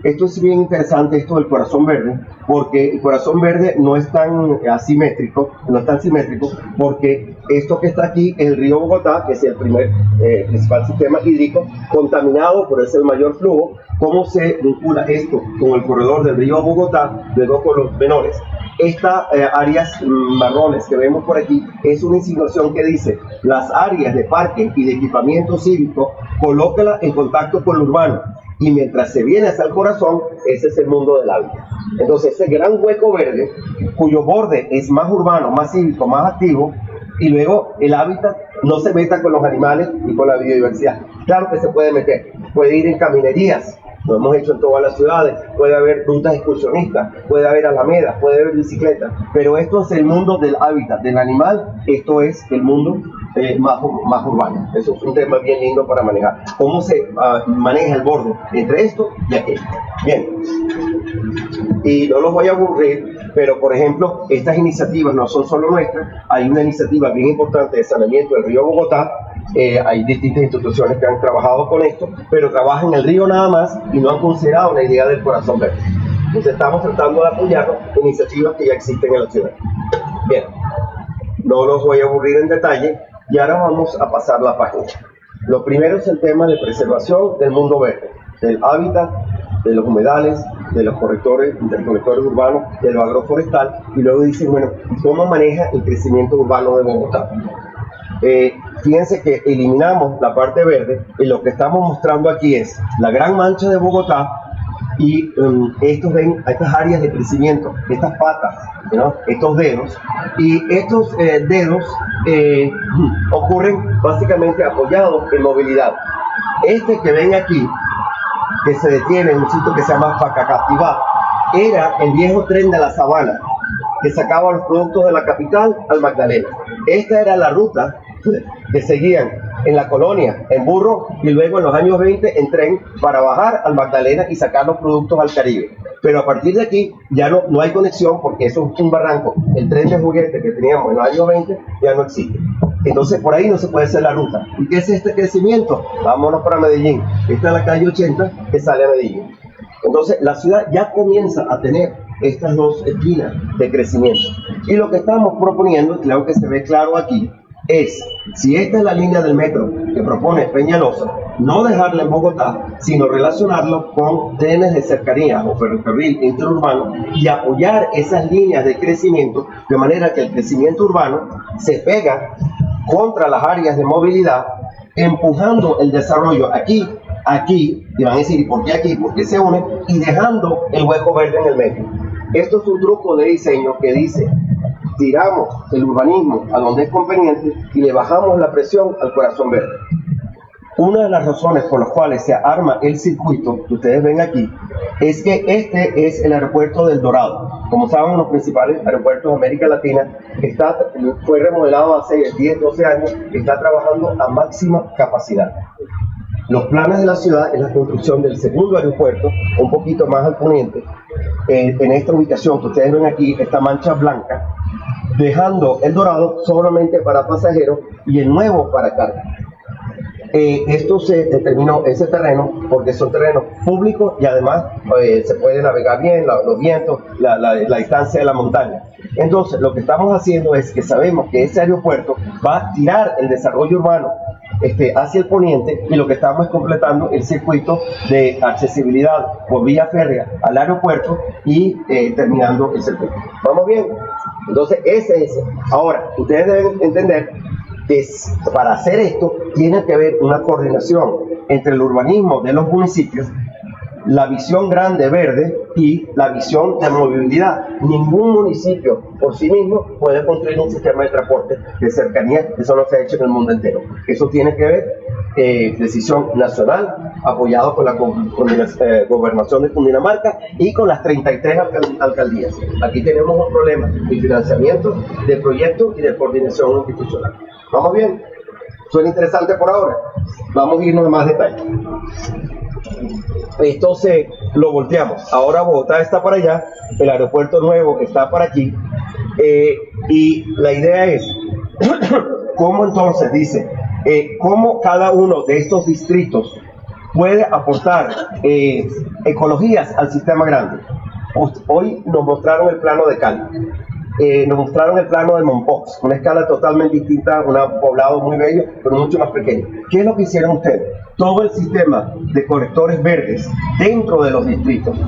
Esto es bien interesante, esto del corazón verde, porque el corazón verde no es tan asimétrico, no es tan simétrico, porque esto que está aquí es el río Bogotá, que es el principal sistema hídrico, contaminado, pero es el mayor flujo. ¿Cómo se vincula esto con el corredor del río Bogotá, luego con los menores? Estas áreas marrones que vemos por aquí es una insinuación que dice las áreas de parque y de equipamiento cívico, colócala en contacto con lo urbano, y mientras se viene hacia el corazón, ese es el mundo del hábitat. Entonces ese gran hueco verde, cuyo borde es más urbano, más cívico, más activo, y luego el hábitat no se meta con los animales y con la biodiversidad. Claro que se puede meter, puede ir en caminerías, lo hemos hecho en todas las ciudades, puede haber rutas excursionistas, puede haber alamedas, puede haber bicicletas, pero esto es el mundo del hábitat, del animal, esto es el mundo más urbano. Eso es un tema bien lindo para manejar. ¿Cómo se maneja el borde entre esto y aquello? Bien, y no los voy a aburrir, pero por ejemplo, estas iniciativas no son solo nuestras, hay una iniciativa bien importante de saneamiento del río Bogotá. Hay distintas instituciones que han trabajado con esto, pero trabajan en el río nada más y no han considerado la idea del corazón verde. Entonces estamos tratando de apoyar iniciativas que ya existen en la ciudad. Bien, no los voy a aburrir en detalle y ahora vamos a pasar la página. Lo primero es el tema de preservación del mundo verde, del hábitat, de los humedales, de los interconectores urbanos, de lo agroforestal, y luego dicen, bueno, ¿cómo maneja el crecimiento urbano de Bogotá? Fíjense que eliminamos la parte verde y lo que estamos mostrando aquí es la gran mancha de Bogotá y estos ven estas áreas de crecimiento, estas patas, ¿no? Estos dedos, y estos dedos ocurren básicamente apoyados en movilidad. Este que ven aquí, que se detiene en un sitio que se llama Facacativá, era el viejo tren de la Sabana, que sacaba los productos de la capital al Magdalena. Esta era la ruta que seguían en la colonia, en burro, y luego en los años 20 en tren para bajar al Magdalena y sacar los productos al Caribe. Pero a partir de aquí ya no hay conexión, porque eso es un barranco. El tren de juguete que teníamos en los años 20 ya no existe. Entonces por ahí no se puede hacer la ruta. ¿Y qué es este crecimiento? Vámonos para Medellín. Esta es la calle 80 que sale a Medellín. Entonces la ciudad ya comienza a tener estas dos esquinas de crecimiento. Y lo que estamos proponiendo, creo que se ve claro aquí, es, si esta es la línea del metro que propone Peñalosa, no dejarla en Bogotá, sino relacionarlo con trenes de cercanía o ferrocarril interurbano y apoyar esas líneas de crecimiento de manera que el crecimiento urbano se pega contra las áreas de movilidad, empujando el desarrollo aquí, y van a decir, ¿y por qué aquí? Porque se unen, y dejando el hueco verde en el medio. Esto es un truco de diseño que dice, tiramos el urbanismo a donde es conveniente y le bajamos la presión al corazón verde. Una de las razones por las cuales se arma el circuito que ustedes ven aquí es que este es el aeropuerto del Dorado. Como saben, los principales aeropuertos de América Latina fue remodelado hace 10, 12 años, está trabajando a máxima capacidad. Los planes de la ciudad es la construcción del segundo aeropuerto, un poquito más al poniente, en esta ubicación que ustedes ven aquí, esta mancha blanca, dejando el Dorado solamente para pasajeros y el nuevo para carga. Esto se determinó, ese terreno, porque son terrenos públicos y además se puede navegar bien, los vientos, la distancia de la montaña. Entonces, lo que estamos haciendo es que sabemos que ese aeropuerto va a tirar el desarrollo urbano hacia el poniente, y lo que estamos es completando el circuito de accesibilidad por vía férrea al aeropuerto y terminando el circuito. ¿Vamos bien? Entonces, ese es. Ahora, ustedes deben entender que para hacer esto tiene que haber una coordinación entre el urbanismo de los municipios, la visión grande verde y la visión de movilidad. Ningún municipio por sí mismo puede construir un sistema de transporte de cercanía. Eso no se ha hecho en el mundo entero. Eso tiene que ver decisión nacional, apoyado con la gobernación de Cundinamarca y con las 33 alcaldías. Aquí tenemos un problema de financiamiento, de proyectos y de coordinación institucional. ¿Vamos bien? ¿Suena interesante por ahora? Vamos a irnos en más detalle. Entonces lo volteamos. Ahora Bogotá está para allá, el aeropuerto nuevo está para aquí, y la idea es cómo entonces dice cómo cada uno de estos distritos puede aportar ecologías al sistema grande. Hoy nos mostraron el plano de Cali. Nos mostraron el plano de Mompox, una escala totalmente distinta, un poblado muy bello, pero mucho más pequeño. ¿Qué es lo que hicieron ustedes? Todo el sistema de colectores verdes dentro de los distritos.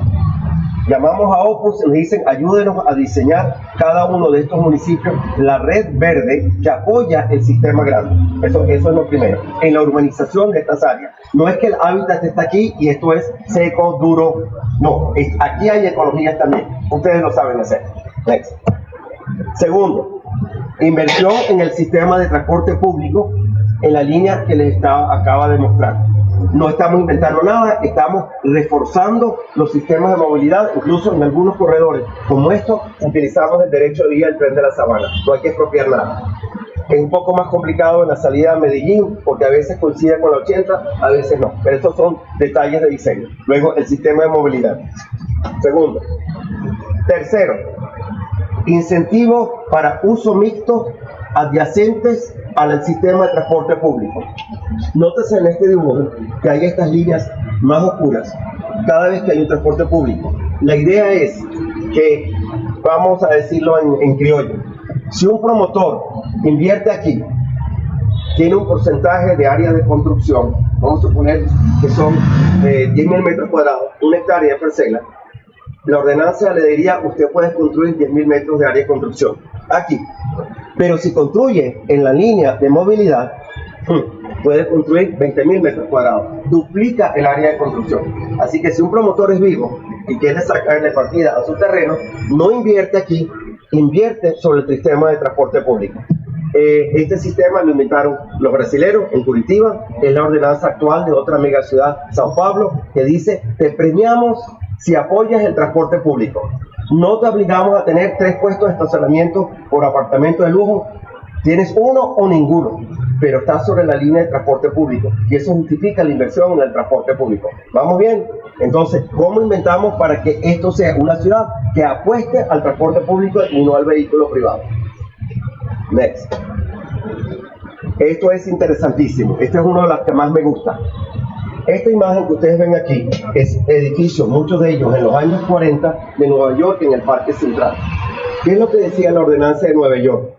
Llamamos a Opus y nos dicen, ayúdenos a diseñar cada uno de estos municipios la red verde que apoya el sistema grande. Eso es lo primero. En la urbanización de estas áreas. No es que el hábitat está aquí y esto es seco, duro. No, aquí hay ecologías también. Ustedes lo saben hacer. Next. Segundo, inversión en el sistema de transporte público en la línea que les acaba de mostrar. No estamos inventando nada, estamos reforzando los sistemas de movilidad, incluso en algunos corredores como estos utilizamos el derecho de vía del tren de la Sabana, no hay que expropiar nada. Es un poco más complicado en la salida a Medellín, porque a veces coincide con la 80, a veces no, pero estos son detalles de diseño. Luego, el sistema de movilidad. Segundo. Tercero, incentivos para uso mixto adyacentes al sistema de transporte público. Nótese en este dibujo que hay estas líneas más oscuras cada vez que hay un transporte público. La idea es que, vamos a decirlo en criollo, si un promotor invierte aquí, tiene un porcentaje de área de construcción, vamos a suponer que son 10.000 metros cuadrados, una hectárea de parcela, la ordenanza le diría, usted puede construir 10.000 metros de área de construcción aquí. Pero si construye en la línea de movilidad, puede construir 20.000 metros cuadrados, duplica el área de construcción. Así que si un promotor es vivo y quiere sacarle partida a su terreno, no invierte aquí, invierte sobre el sistema de transporte público. Este sistema lo inventaron los brasileños en Curitiba, es la ordenanza actual de otra megaciudad, Sao Paulo, que dice: te premiamos si apoyas el transporte público. No te obligamos a tener 3 puestos de estacionamiento por apartamento de lujo, tienes uno o ninguno, pero estás sobre la línea de transporte público y eso justifica la inversión en el transporte público. ¿Vamos bien? Entonces, ¿cómo inventamos para que esto sea una ciudad que apueste al transporte público y no al vehículo privado? Next. Esto es interesantísimo. Este es uno de los que más me gusta. Esta imagen que ustedes ven aquí es edificios, muchos de ellos en los años 40 de Nueva York, en el Parque Central. ¿Qué es lo que decía la ordenanza de Nueva York?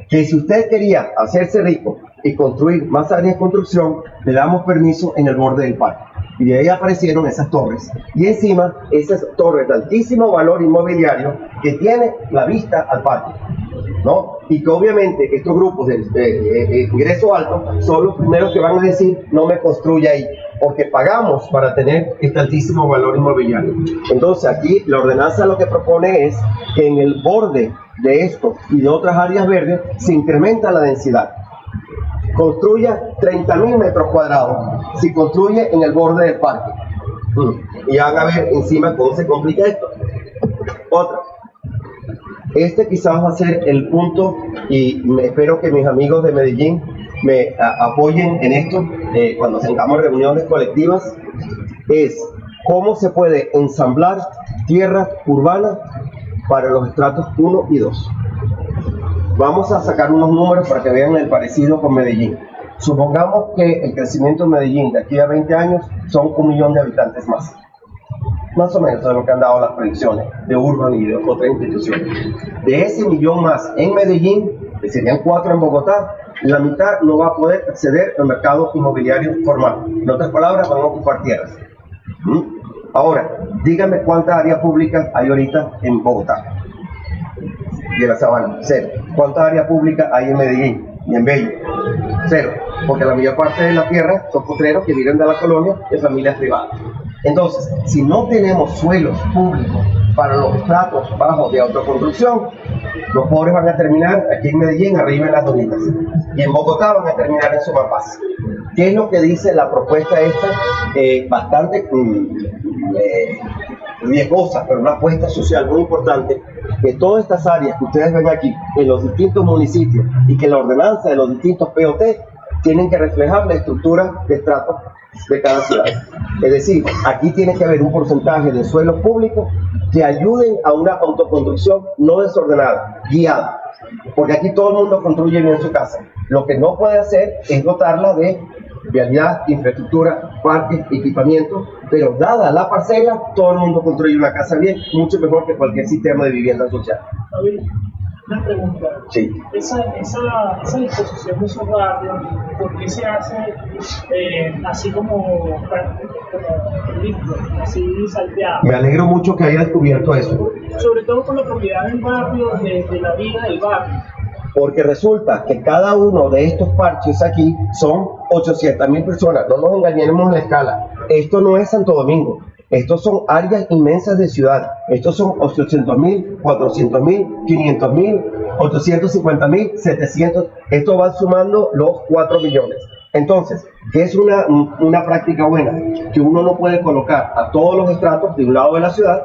Que si usted quería hacerse rico y construir más áreas de construcción, le damos permiso en el borde del parque. Y de ahí aparecieron esas torres. Y encima, esas torres de altísimo valor inmobiliario que tienen la vista al parque, ¿no? Y que obviamente estos grupos de ingreso alto son los primeros que van a decir: no me construya ahí, porque pagamos para tener este altísimo valor inmobiliario. Entonces aquí la ordenanza lo que propone es que en el borde de esto y de otras áreas verdes se incrementa la densidad. Construya 30.000 metros cuadrados si construye en el borde del parque. Y van a ver encima cómo se complica esto. Otra. Este quizás va a ser el punto, y espero que mis amigos de Medellín me apoyen en esto cuando tengamos reuniones colectivas, es cómo se puede ensamblar tierras urbanas para los estratos 1 y 2. Vamos a sacar unos números para que vean el parecido con Medellín. Supongamos que el crecimiento en Medellín de aquí a 20 años son 1 millón de habitantes más. Más o menos de lo que han dado las predicciones de Urban y de otras instituciones. De ese millón más en Medellín, que serían 4 en Bogotá, la mitad no va a poder acceder al mercado inmobiliario formal. En otras palabras, van a ocupar tierras. Ahora, díganme cuánta área pública hay ahorita en Bogotá y en la Sabana. 0. ¿Cuánta área pública hay en Medellín y en Bello? 0. Porque la mayor parte de la tierra son potreros que viven de la colonia de familias privadas. Entonces, si no tenemos suelos públicos para los estratos bajos de autoconstrucción, los pobres van a terminar aquí en Medellín arriba en las donitas y en Bogotá van a terminar en Sumapaz. ¿Qué es lo que dice la propuesta esta? Bastante riesgosa, pero una apuesta social muy importante, que todas estas áreas que ustedes ven aquí en los distintos municipios y que la ordenanza de los distintos POT tienen que reflejar la estructura de estratos de cada ciudad. Es decir, aquí tiene que haber un porcentaje de suelos públicos que ayuden a una autoconstrucción no desordenada, guiada. Porque aquí todo el mundo construye bien su casa. Lo que no puede hacer es dotarla de vialidad, infraestructura, parques, equipamiento, pero dada la parcela, todo el mundo construye una casa bien, mucho mejor que cualquier sistema de vivienda social. Una pregunta. Sí. Esa disposición de esos barrios, ¿por qué se hace así como limpio, así salteado? Me alegro mucho que haya descubierto eso. Sobre todo con la propiedad del barrio, de la vida del barrio. Porque resulta que cada uno de estos parches aquí son 800.000 personas. No nos engañemos en la escala. Esto no es Santo Domingo. Estos son áreas inmensas de ciudad. Estos son 800.000, 400.000, 500.000, 850.000, 700. Esto va sumando los 4 millones. Entonces, ¿qué es una práctica buena? Que uno no puede colocar a todos los estratos de un lado de la ciudad,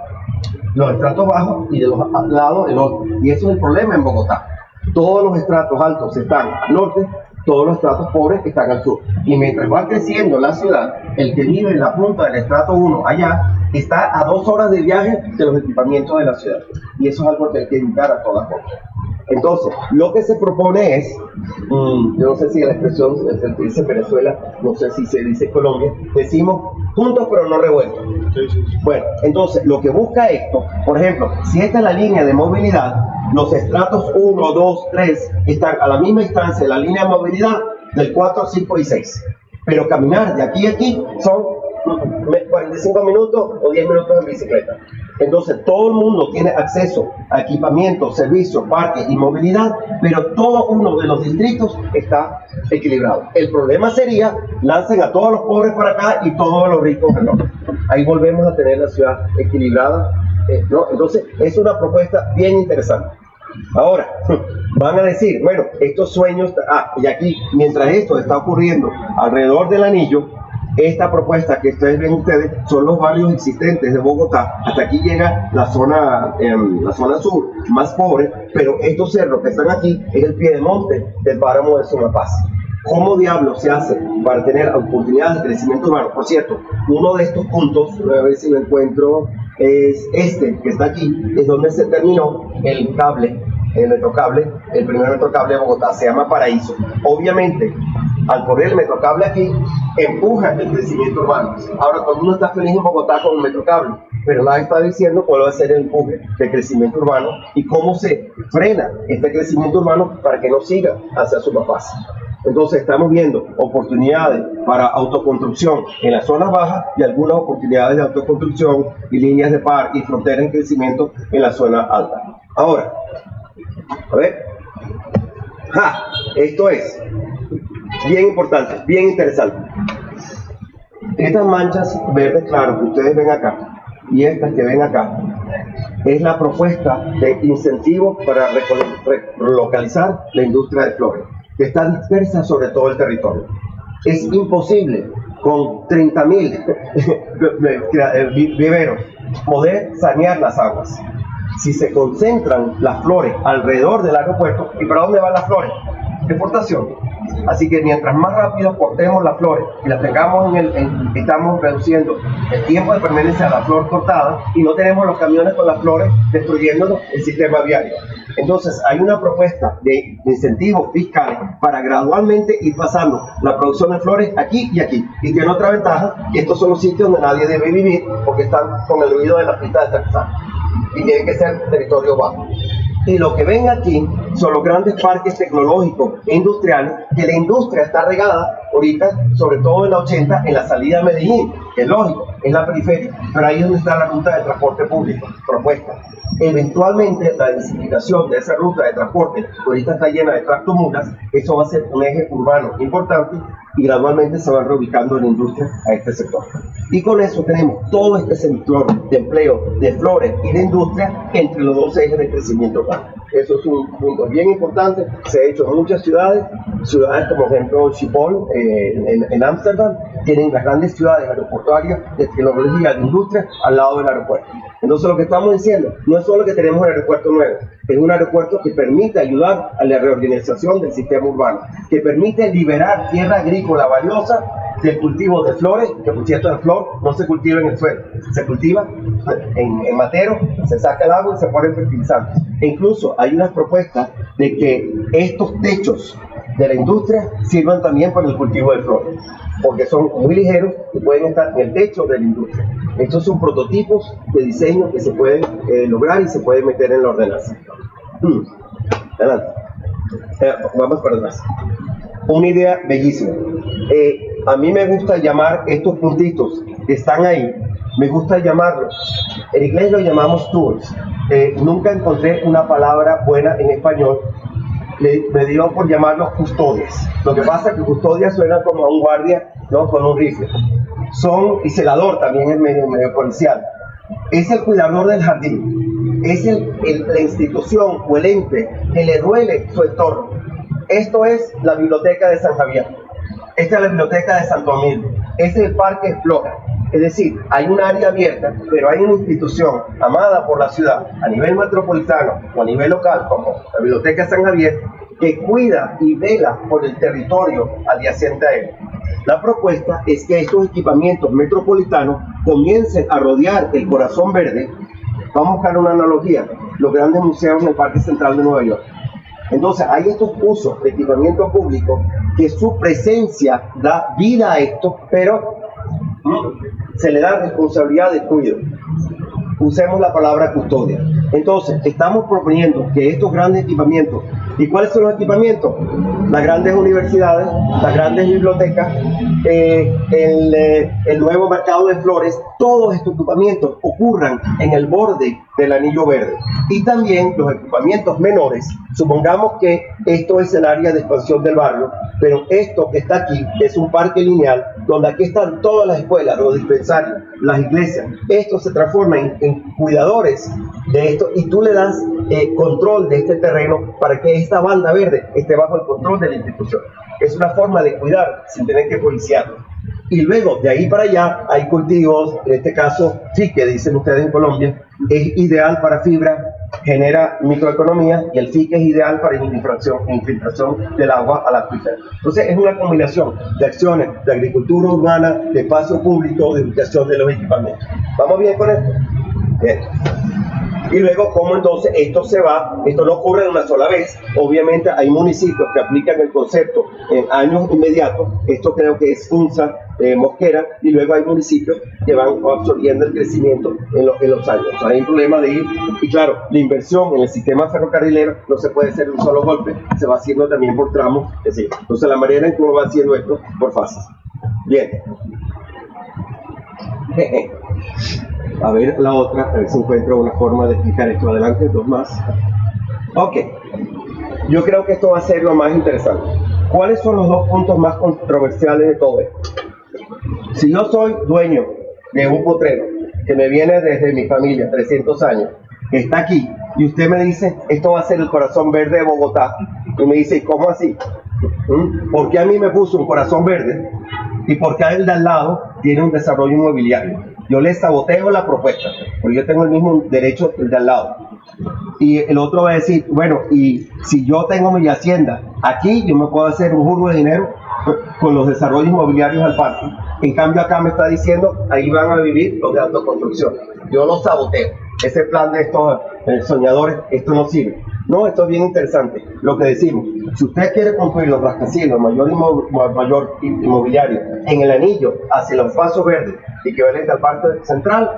los estratos bajos, y de los lados el otro. Y eso es el problema en Bogotá. Todos los estratos altos están al norte, todos los estratos pobres están al sur. Y mientras va creciendo la ciudad, el que vive en la punta del estrato 1 allá, está a 2 horas de viaje de los equipamientos de la ciudad. Y eso es algo que hay que evitar a todas costas. Entonces, lo que se propone es, yo no sé si la expresión se dice Venezuela, no sé si se dice Colombia, decimos juntos pero no revueltos. Bueno, entonces, lo que busca esto, por ejemplo, si esta es la línea de movilidad, los estratos 1, 2, 3 están a la misma distancia de la línea de movilidad del 4, 5 y 6. Pero caminar de aquí a aquí son 45 minutos o 10 minutos en bicicleta. Entonces todo el mundo tiene acceso a equipamiento, servicios, parques y movilidad, pero todo uno de los distritos está equilibrado. El problema sería, lancen a todos los pobres para acá y todos los ricos al norte. Ahí volvemos a tener la ciudad equilibrada, ¿no? Entonces es una propuesta bien interesante. Ahora, van a decir, bueno, estos sueños, y aquí, mientras esto está ocurriendo alrededor del anillo, esta propuesta que ustedes ven son los barrios existentes de Bogotá. Hasta aquí llega la zona sur, más pobre, pero estos cerros que están aquí es el piedemonte del páramo de Sumapaz. ¿Cómo diablos se hace para tener oportunidades de crecimiento urbano? Por cierto, uno de estos puntos, a ver si lo encuentro, es este que está aquí, es donde se terminó el cable, el metrocable, el primer metrocable de Bogotá, se llama Paraíso. Obviamente, al correr el metrocable aquí, empuja el crecimiento urbano. Ahora, todo el mundo está feliz en Bogotá con el metrocable, pero nadie está diciendo cuál va a ser el empuje de crecimiento urbano y cómo se frena este crecimiento urbano para que no siga hacia Sumapaz. Entonces estamos viendo oportunidades para autoconstrucción en las zonas bajas y algunas oportunidades de autoconstrucción y líneas de par y fronteras en crecimiento en la zona alta. Ahora, a ver, esto es bien importante, bien interesante. Estas manchas verdes claras que ustedes ven acá y estas que ven acá es la propuesta de incentivos para relocalizar la industria de flores, que está dispersa sobre todo el territorio. Es imposible con 30.000 viveros poder sanear las aguas. Si se concentran las flores alrededor del aeropuerto, ¿y para dónde van las flores? Exportación. Así que mientras más rápido cortemos las flores y las tengamos estamos reduciendo el tiempo de permanencia de la flor cortada y no tenemos los camiones con las flores destruyendo el sistema viario. Entonces hay una propuesta de incentivos fiscales para gradualmente ir pasando la producción de flores aquí y aquí. Y tiene otra ventaja, que estos son los sitios donde nadie debe vivir porque están con el ruido de la pista de aterrizaje y tienen que ser territorio bajo. Y lo que ven aquí son los grandes parques tecnológicos e industriales, que la industria está regada ahorita, sobre todo en la 80, en la salida de Medellín, que es lógico, es la periferia, pero ahí es donde está la ruta de transporte público, propuesta. Eventualmente la densificación de esa ruta de transporte, que ahorita está llena de tractomulas, eso va a ser un eje urbano importante y gradualmente se va reubicando la industria a este sector. Y con eso tenemos todo este sector de empleo, de flores y de industria entre los dos ejes de crecimiento urbano. Eso es un punto bien importante, se ha hecho en muchas ciudades como por ejemplo Schiphol en Ámsterdam, tienen las grandes ciudades aeroportuarias de tecnología de industria al lado del aeropuerto. Entonces lo que estamos diciendo no es solo que tenemos el aeropuerto nuevo, es un aeropuerto que permite ayudar a la reorganización del sistema urbano, que permite liberar tierra agrícola valiosa del cultivo de flores, que por cierto la flor no se cultiva en el suelo, se cultiva en matero, se saca el agua y se ponen fertilizantes. E incluso hay unas propuestas de que estos techos de la industria sirvan también para el cultivo de flores, porque son muy ligeros y pueden estar en el techo de la industria. Estos son prototipos de diseño que se pueden lograr y se pueden meter en la ordenanza. Adelante. Vamos para atrás. Una idea bellísima. A mí me gusta llamar estos puntitos que están ahí, me gusta llamarlos, en inglés lo llamamos tools. Nunca encontré una palabra buena en español, me dio por llamarlos custodias. Lo que pasa es que custodia suena como a un guardia, ¿no? Con un rifle. Y celador también es medio policial. Es el cuidador del jardín, es la institución o el ente que le duele su entorno. Esto es la biblioteca de San Javier, esta es la biblioteca de Santo Domingo, este es el Parque Explora. Es decir, hay un área abierta, pero hay una institución amada por la ciudad a nivel metropolitano o a nivel local, como la Biblioteca de San Javier, que cuida y vela por el territorio adyacente a él. La propuesta es que estos equipamientos metropolitanos comiencen a rodear el corazón verde. Vamos a buscar una analogía, los grandes museos en el Parque Central de Nueva York. Entonces hay estos usos de equipamiento público que su presencia da vida a esto, pero se le da responsabilidad de cuidado. Usemos la palabra custodia. Entonces estamos proponiendo que estos grandes equipamientos ¿Y cuáles son los equipamientos? Las grandes universidades, las grandes bibliotecas, el nuevo mercado de flores. Todos estos equipamientos ocurran en el borde del anillo verde. Y también los equipamientos menores. Supongamos que esto es el área de expansión del barrio, pero esto que está aquí es un parque lineal donde aquí están todas las escuelas, los dispensarios, las iglesias. Esto se transforma en cuidadores de esto y tú le das control de este terreno para que esta banda verde esté bajo el control de la institución. Es una forma de cuidar sin tener que policiarlo. Y luego, de ahí para allá, hay cultivos, en este caso, fique, dicen ustedes en Colombia, es ideal para fibra, genera microeconomía, y el fique es ideal para infiltración del agua al acuífero. Entonces, es una combinación de acciones de agricultura urbana, de espacio público, de ubicación de los equipamientos. ¿Vamos bien con esto? Bien. Y luego, ¿cómo entonces esto se va? Esto no ocurre de una sola vez. Obviamente hay municipios que aplican el concepto en años inmediatos. Esto creo que es Funza, Mosquera, y luego hay municipios que van absorbiendo el crecimiento en los años. O sea, hay un problema de ir, y claro, la inversión en el sistema ferrocarrilero no se puede hacer de un solo golpe, se va haciendo también por tramos. Es decir, entonces la manera en que uno va haciendo esto por fases. Bien. A ver la otra, a ver si encuentro una forma de explicar esto. Adelante, dos más. Ok. Yo creo que esto va a ser lo más interesante. ¿Cuáles son los dos puntos más controversiales de todo esto? Si yo soy dueño de un potrero que me viene desde mi familia, 300 años, que está aquí, y usted me dice, esto va a ser el corazón verde de Bogotá, y me dice, ¿cómo así? ¿Por qué a mí me puso un corazón verde? ¿Y por qué el de al lado tiene un desarrollo inmobiliario? Yo le saboteo la propuesta, porque yo tengo el mismo derecho que el de al lado. Y el otro va a decir, bueno, y si yo tengo mi hacienda aquí, yo me puedo hacer un jurgo de dinero con los desarrollos inmobiliarios al parque. En cambio acá me está diciendo, ahí van a vivir los de autoconstrucción. Yo los saboteo. Ese plan de estos soñadores, esto no sirve. No, esto es bien interesante. Lo que decimos, si usted quiere construir los rascacielos, mayor inmobiliario, en el anillo, hacia los pasos verdes, equivalente al parque central,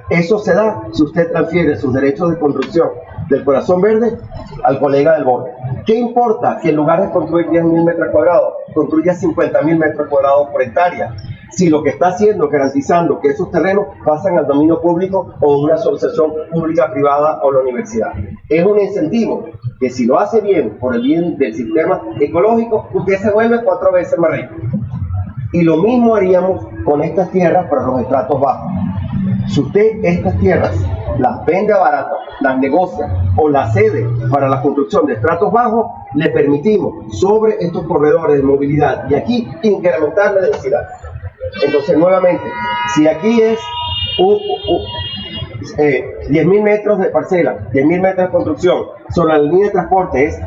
eso se da si usted transfiere sus derechos de construcción del corazón verde al colega del borde. ¿Qué importa que en lugar de construir 10.000 metros cuadrados, construya 50.000 metros cuadrados por hectárea? Si lo que está haciendo es garantizando que esos terrenos pasan al dominio público o una asociación pública, privada o la universidad. Es un incentivo que si lo hace bien por el bien del sistema ecológico, usted se vuelve 4 veces más rico. Y lo mismo haríamos con estas tierras para los estratos bajos. Si usted estas tierras las vende a barato, las negocia o las cede para la construcción de estratos bajos, le permitimos sobre estos corredores de movilidad y aquí incrementar la densidad. Entonces, nuevamente, si aquí es 10.000 metros de parcela, 10.000 metros de construcción, sobre la línea de transporte es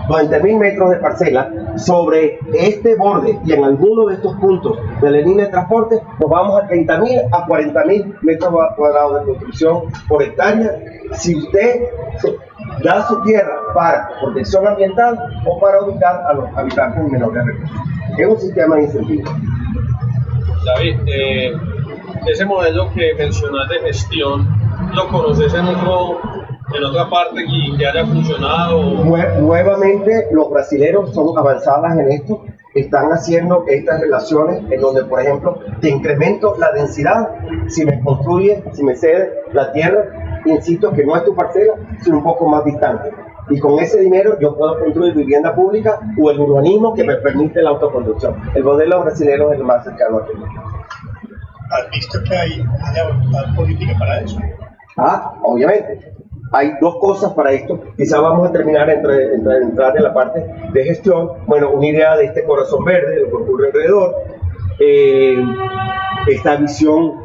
20.000 metros de parcela, sobre este borde y en alguno de estos puntos de la línea de transporte, nos vamos a 30.000 a 40.000 metros cuadrados de construcción por hectárea, si usted da su tierra para protección ambiental o para ubicar a los habitantes en menores recursos. Es un sistema de incentivos. David, ese modelo que mencionas de gestión, ¿lo conoces en otra parte y que haya funcionado? Nuevamente, los brasileños son avanzadas en esto, están haciendo estas relaciones en donde, por ejemplo, te incremento la densidad si me construye, si me cede la tierra, insisto que no es tu parcela, sino un poco más distante. Y con ese dinero yo puedo construir vivienda pública o el urbanismo que me permite la autoconstrucción. El modelo brasileño es el más cercano a ti. ¿Has visto que hay una voluntad política para eso? Obviamente. Hay dos cosas para esto. Quizá vamos a terminar entrar en la parte de gestión. Bueno, una idea de este corazón verde, de lo que ocurre alrededor. Esta visión,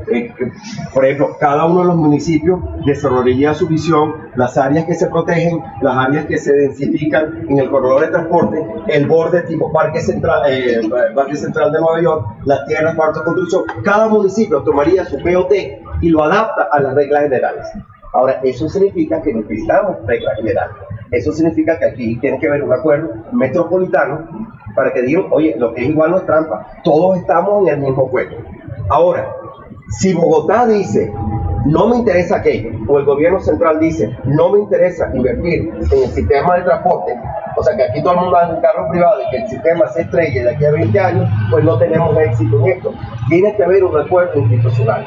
por ejemplo, cada uno de los municipios desarrollaría su visión, las áreas que se protegen, las áreas que se densifican en el corredor de transporte, el borde tipo Parque Central de Nueva York, las tierras para autoconstrucción. Cada municipio tomaría su POT y lo adapta a las reglas generales. Ahora, eso significa que necesitamos reglas generales. Eso significa que aquí tiene que haber un acuerdo metropolitano para que digan, oye, lo que es igual no es trampa, todos estamos en el mismo juego. Ahora, si Bogotá dice, no me interesa aquello, o el gobierno central dice, no me interesa invertir en el sistema de transporte, o sea que aquí todo el mundo anda en un carro privado y que el sistema se estrelle de aquí a 20 años, pues no tenemos éxito en esto. Tiene que haber un acuerdo institucional.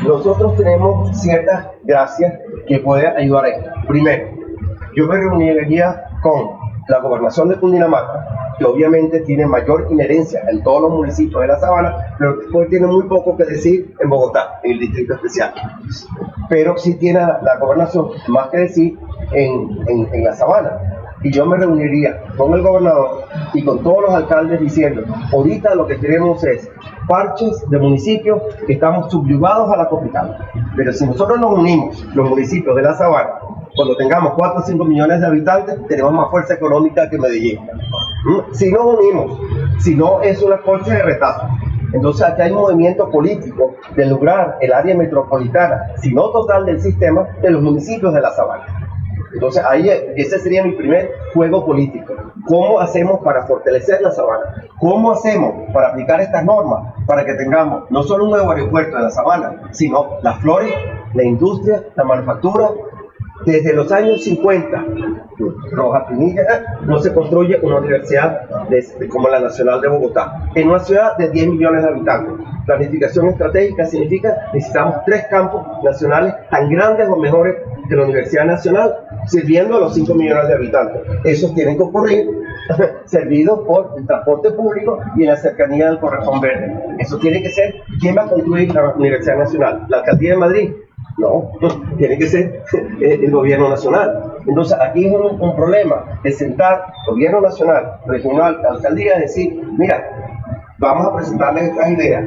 Nosotros tenemos ciertas gracias que pueden ayudar a esto. Primero, yo me reuniría con la gobernación de Cundinamarca, que obviamente tiene mayor inherencia en todos los municipios de la Sabana, pero después tiene muy poco que decir en Bogotá, en el distrito especial. Pero sí tiene la gobernación más que decir en la Sabana. Y yo me reuniría con el gobernador y con todos los alcaldes diciendo, ahorita lo que queremos es parches de municipios que estamos subyugados a la capital. Pero si nosotros nos unimos, los municipios de la Sabana, cuando tengamos 4 o 5 millones de habitantes, tenemos más fuerza económica que Medellín. Si nos unimos, si no es una corte de retazo. Entonces aquí hay un movimiento político de lograr el área metropolitana, si no total del sistema, de los municipios de la Sabana. Entonces ahí ese sería mi primer juego político. ¿Cómo hacemos para fortalecer la Sabana? ¿Cómo hacemos para aplicar estas normas para que tengamos no solo un nuevo aeropuerto en la Sabana, sino las flores, la industria, la manufactura? Desde los años 50, Rojas Pinilla, no se construye una universidad como la Nacional de Bogotá, en una ciudad de 10 millones de habitantes. Planificación estratégica significa necesitamos 3 campos nacionales tan grandes o mejores que la Universidad Nacional, sirviendo a los 5 millones de habitantes. Esos tienen que ocurrir servidos por el transporte público y en la cercanía del Correjón Verde. Eso tiene que ser. ¿Quién va a construir la Universidad Nacional? ¿La Alcaldía de Madrid? No, tiene que ser el gobierno nacional. Entonces aquí es un problema de sentar gobierno nacional, regional, alcaldía, y decir, mira, vamos a presentarles estas ideas.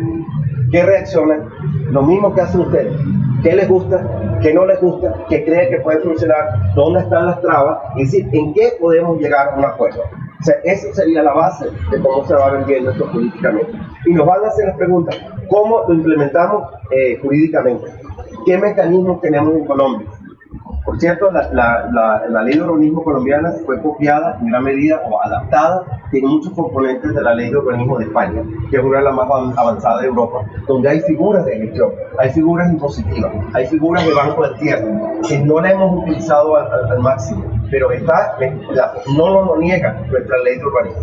¿Qué reaccionan? Lo mismo que hacen ustedes. ¿Qué les gusta? ¿Qué no les gusta? ¿Qué creen que puede funcionar? ¿Dónde están las trabas? Es decir, ¿en qué podemos llegar a un acuerdo? O sea, esa sería la base de cómo se va vendiendo esto políticamente. Y nos van a hacer las preguntas, ¿cómo lo implementamos jurídicamente? ¿Qué mecanismos tenemos en Colombia? Por cierto, la ley de urbanismo colombiana fue copiada en gran medida o adaptada, tiene muchos componentes de la ley de urbanismo de España, que es una de las más avanzadas de Europa, donde hay figuras de gestión, hay figuras impositivas, hay figuras de banco de tierra, que no la hemos utilizado al máximo, pero no lo niega nuestra ley de urbanismo.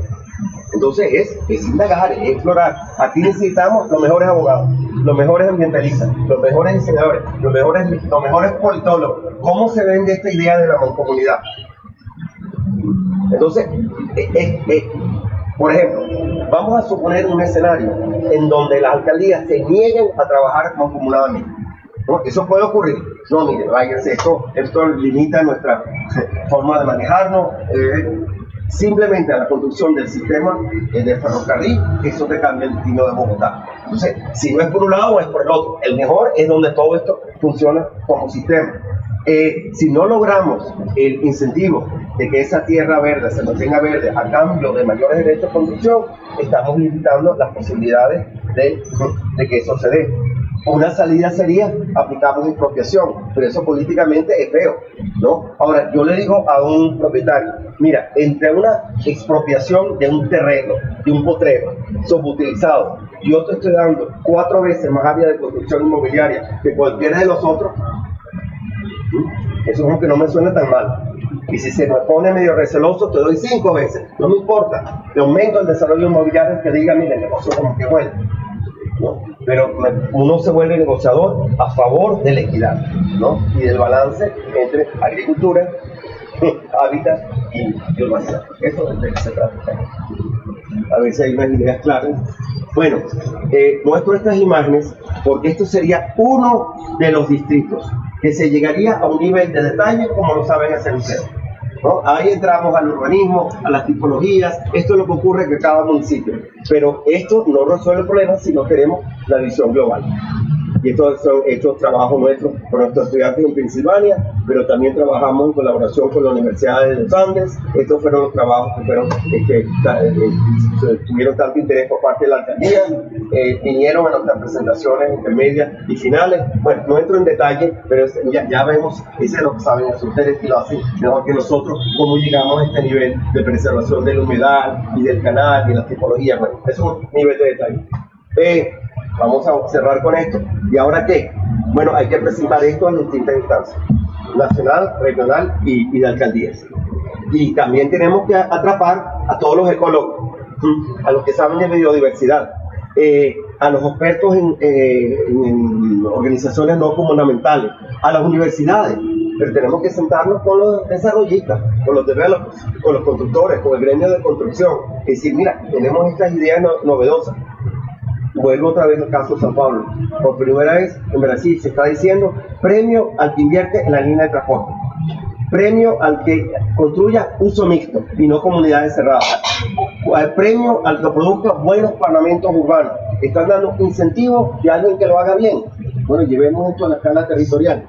Entonces es indagar, es explorar. Aquí necesitamos los mejores abogados, los mejores ambientalistas, los mejores diseñadores, los mejores politólogos. ¿Cómo se vende esta idea de la mancomunidad? Entonces, por ejemplo, vamos a suponer un escenario en donde las alcaldías se nieguen a trabajar mancomunadamente. ¿No? Eso puede ocurrir. No, mire, váyanse, esto limita nuestra forma de manejarnos. Simplemente a la construcción del sistema de ferrocarril, eso te cambia el destino de Bogotá. Entonces, si no es por un lado, es por el otro. El mejor es donde todo esto funciona como sistema. Si no logramos el incentivo de que esa tierra verde se mantenga verde a cambio de mayores derechos de construcción, estamos limitando las posibilidades de que eso se dé. Una salida sería aplicamos expropiación, pero eso políticamente es feo, ¿no? Ahora, yo le digo a un propietario, mira, entre una expropiación de un terreno, de un potrero subutilizado, yo te estoy dando 4 veces más área de construcción inmobiliaria que cualquiera de los otros, eso es como que no me suena tan mal. Y si se me pone medio receloso, te doy 5 veces, no me importa, te aumento el desarrollo inmobiliario que diga, mira, el negocio como que bueno, ¿no? Pero uno se vuelve negociador a favor de la equidad, ¿no? Y del balance entre agricultura, hábitat y urbanidad. Eso es de que se trata. A ver si hay unas ideas claras. Bueno, muestro estas imágenes porque esto sería uno de los distritos que se llegaría a un nivel de detalle como lo saben hacer ustedes, ¿no? Ahí entramos al urbanismo, a las tipologías, esto es lo que ocurre en cada municipio, pero esto no resuelve el problema si no queremos la visión global. Y estos son hechos trabajos nuestros con nuestros estudiantes en Pensilvania, pero también trabajamos en colaboración con la Universidad de los Andes. Estos fueron los trabajos que tuvieron tanto interés por parte de la alcaldía, vinieron a nuestras presentaciones intermedias y finales. Bueno, no entro en detalle, pero ya vemos, eso es lo que saben ustedes y lo hacen mejor que nosotros, cómo llegamos a este nivel de preservación de la humedad y del canal y de las tipologías. Bueno, es un nivel de detalle. Vamos a cerrar con esto. ¿Y ahora qué? Bueno, hay que presentar esto en distintas instancias, nacional, regional y de alcaldías. Y también tenemos que atrapar a todos los ecólogos, a los que saben de biodiversidad, a los expertos en organizaciones no gubernamentales, a las universidades. Pero tenemos que sentarnos con los desarrollistas, con los developers, con los constructores, con el gremio de construcción, y decir, mira, tenemos estas ideas novedosas. Vuelvo otra vez al caso de San Pablo. Por primera vez en Brasil se está diciendo premio al que invierte en la línea de transporte, premio al que construya uso mixto y no comunidades cerradas, premio al que produzca buenos parlamentos urbanos. Están dando incentivos de alguien que lo haga bien. Bueno, llevemos esto a la escala territorial.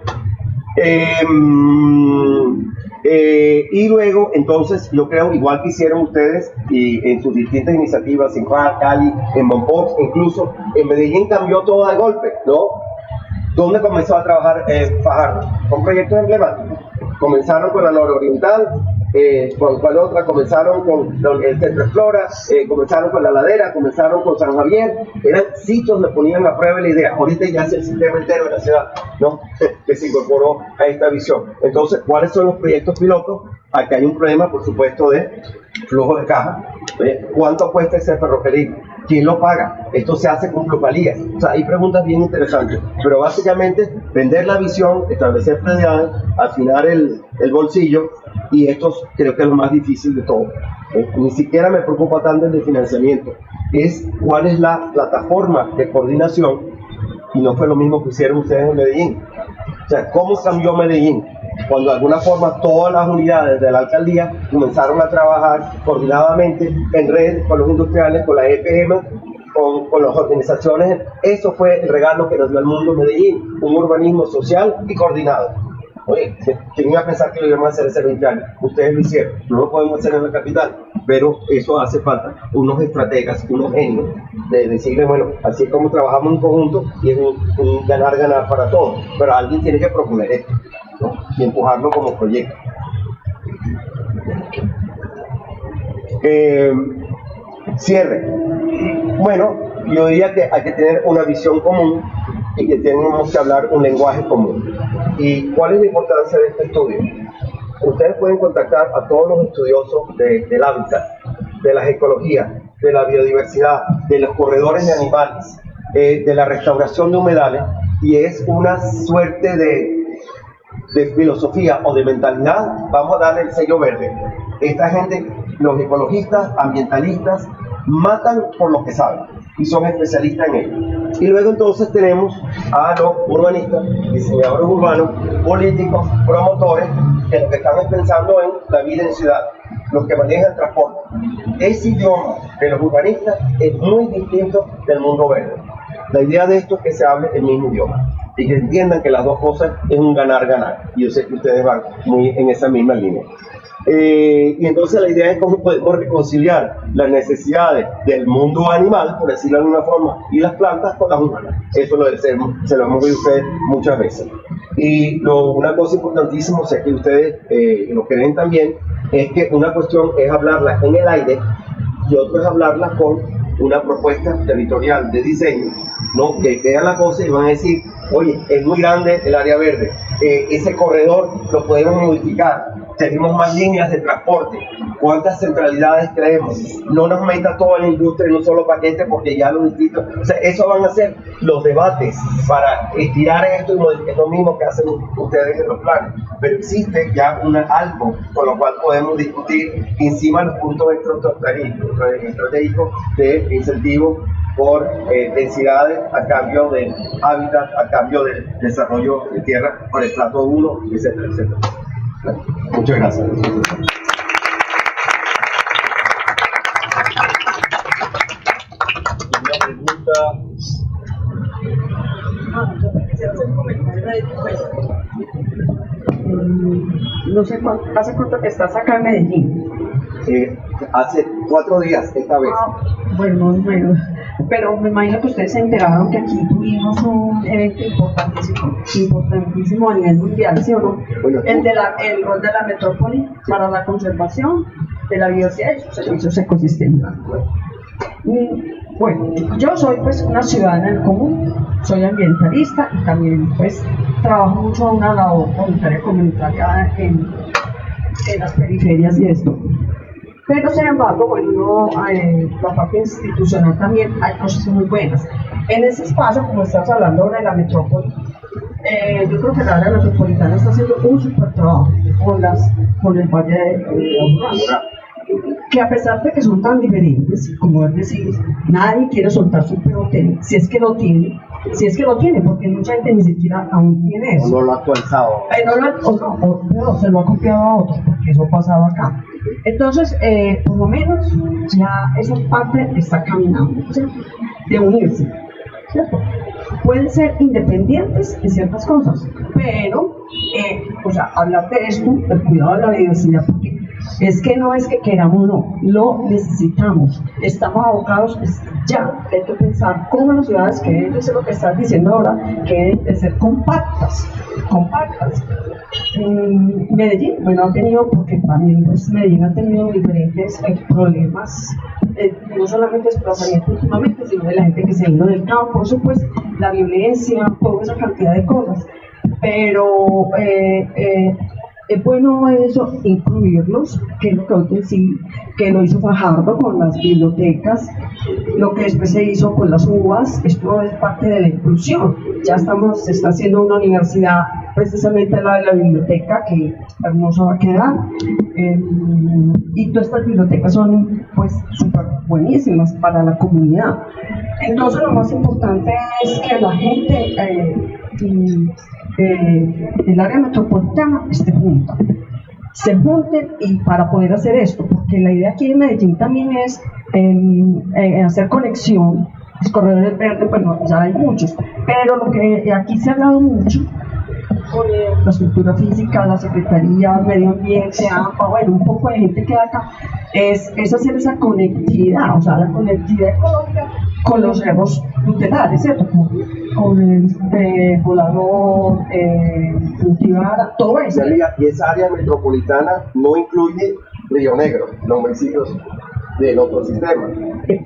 Y luego, entonces, yo creo, igual que hicieron ustedes y en sus distintas iniciativas, en Cali, en Mompox, incluso en Medellín cambió todo de golpe, ¿no? ¿Dónde comenzó a trabajar Fajardo? Con proyectos emblemáticos. Comenzaron con la nororiental, con cuál otra, comenzaron con el Centro Explora, comenzaron con la ladera, comenzaron con San Javier. Eran sitios donde ponían a prueba la idea. Ahorita ya es el sistema entero de la ciudad, ¿no? Que se incorporó a esta visión. Entonces, ¿cuáles son los proyectos pilotos? Aquí hay un problema, por supuesto, de flujo de caja. ¿Cuánto cuesta ese ferrocarril? ¿Quién lo paga? Esto se hace con plusvalías. O sea, hay preguntas bien interesantes. Pero básicamente, vender la visión, establecer prioridades, afinar el bolsillo, y esto creo que es lo más difícil de todo. Ni siquiera me preocupa tanto el de financiamiento. Es cuál es la plataforma de coordinación, y no fue lo mismo que hicieron ustedes en Medellín. O sea, ¿cómo cambió Medellín? Cuando de alguna forma todas las unidades de la alcaldía comenzaron a trabajar coordinadamente en red con los industriales, con la EPM, con las organizaciones. Eso fue el regalo que nos dio el mundo Medellín, un urbanismo social y coordinado. Oye, ¿quién iba a pensar que lo íbamos a hacer hace 20 años? Ustedes lo hicieron, no lo podemos hacer en la capital, pero eso hace falta unos estrategas, unos genios, de decirle, bueno, así es como trabajamos en conjunto y es un ganar-ganar para todos, pero alguien tiene que proponer esto, ¿no? Y empujarlo como proyecto. Cierre. Bueno, yo diría que hay que tener una visión común y que tenemos que hablar un lenguaje común. ¿Y cuál es la importancia de este estudio? Ustedes pueden contactar a todos los estudiosos del hábitat, de las ecologías, de la biodiversidad, de los corredores de animales, de la restauración de humedales, y es una suerte de filosofía o de mentalidad. Vamos a darle el sello verde. Esta gente, los ecologistas, ambientalistas, matan por lo que saben y son especialistas en ello. Y luego entonces tenemos a los urbanistas, diseñadores urbanos, políticos, promotores, que lo que están pensando en la vida en ciudad, los que manejan el transporte. Ese idioma de los urbanistas es muy distinto del mundo verde. La idea de esto es que se hable el mismo idioma y que entiendan que las dos cosas es un ganar-ganar. Y yo sé que ustedes van muy en esa misma línea. Y entonces la idea es cómo podemos reconciliar las necesidades del mundo animal, por decirlo de alguna forma, y las plantas con las humanas. Eso se lo hemos oído ustedes muchas veces. Y una cosa importantísima, sé que ustedes lo creen también, es que una cuestión es hablarla en el aire y otra es hablarla con una propuesta territorial de diseño, ¿no? Que vean la cosa y van a decir, oye, es muy grande el área verde, ese corredor lo podemos modificar, tenemos más líneas de transporte, cuántas centralidades creemos, no nos meta toda la industria en un solo paquete porque ya lo distinto, o sea, eso van a ser los debates para estirar esto y modificar. Es lo mismo que hacen ustedes en los planes, pero existe ya algo con lo cual podemos discutir encima de los puntos estratégicos de incentivo por densidades a cambio de hábitat, a cambio del desarrollo de tierra por estrato 1, etcétera, etcétera. Muchas gracias. Una pregunta. No sé hace cuánto que estás acá en Medellín. Hace 4 días esta vez. Bueno, pero me imagino que ustedes se enteraron que aquí tuvimos un evento importantísimo a nivel mundial, ¿sí o no? Bueno, El rol de la metrópoli para la conservación de la biodiversidad y sus servicios ecosistémicos. Bueno, yo soy pues una ciudadana del común, soy ambientalista y también pues trabajo mucho en una labor voluntaria comunitaria en las periferias y esto. Pero sin embargo, bueno, la parte institucional también hay cosas muy buenas. En ese espacio, como estamos hablando ahora de la metrópoli, yo creo que la área metropolitana está haciendo un super trabajo con el Valle de Aburrá, que a pesar de que son tan diferentes, como es decir, nadie quiere soltar su pelote, si es que lo tiene, porque mucha gente ni siquiera aún tiene eso. No lo ha actualizado. No, se lo ha copiado a otros, porque eso pasaba acá. Entonces, por lo menos, ya esa parte está caminando, ¿cierto? De unirse, ¿cierto? Pueden ser independientes en ciertas cosas, pero, o sea, hablar de esto, del cuidado de la diversidad, porque es que no es que queramos, no, lo necesitamos, estamos abocados ya, hay que pensar cómo las ciudades que deben de ser lo que estás diciendo ahora, que deben de ser compactas. Medellín, bueno, ha tenido, porque también pues, Medellín ha tenido diferentes problemas, no solamente desplazamiento últimamente, sino de la gente que se ha ido del campo, por supuesto, la violencia, toda esa cantidad de cosas, pero es bueno eso, incluirlos, que es lo que hoy decí, que lo hizo Fajardo con las bibliotecas, lo que después se hizo con las UBAs, esto es parte de la inclusión. Ya se está haciendo una universidad, precisamente la de la biblioteca, que hermosa va a quedar, y todas estas bibliotecas son pues súper buenísimas para la comunidad. Entonces lo más importante es que la gente el área metropolitana se junten y para poder hacer esto, porque la idea aquí en Medellín también es hacer conexión. Los corredores verdes, bueno, ya hay muchos, pero lo que aquí se ha hablado mucho con la infraestructura física, la Secretaría, Medio Ambiente, AMPA, bueno, un poco de gente que hay acá, es hacer esa conectividad, o sea, la conectividad económica con los cerros tutelares, ¿cierto? Con el Volador, Cultivar, todo eso. Y esa área metropolitana no incluye Río Negro, los municipios del otro sistema.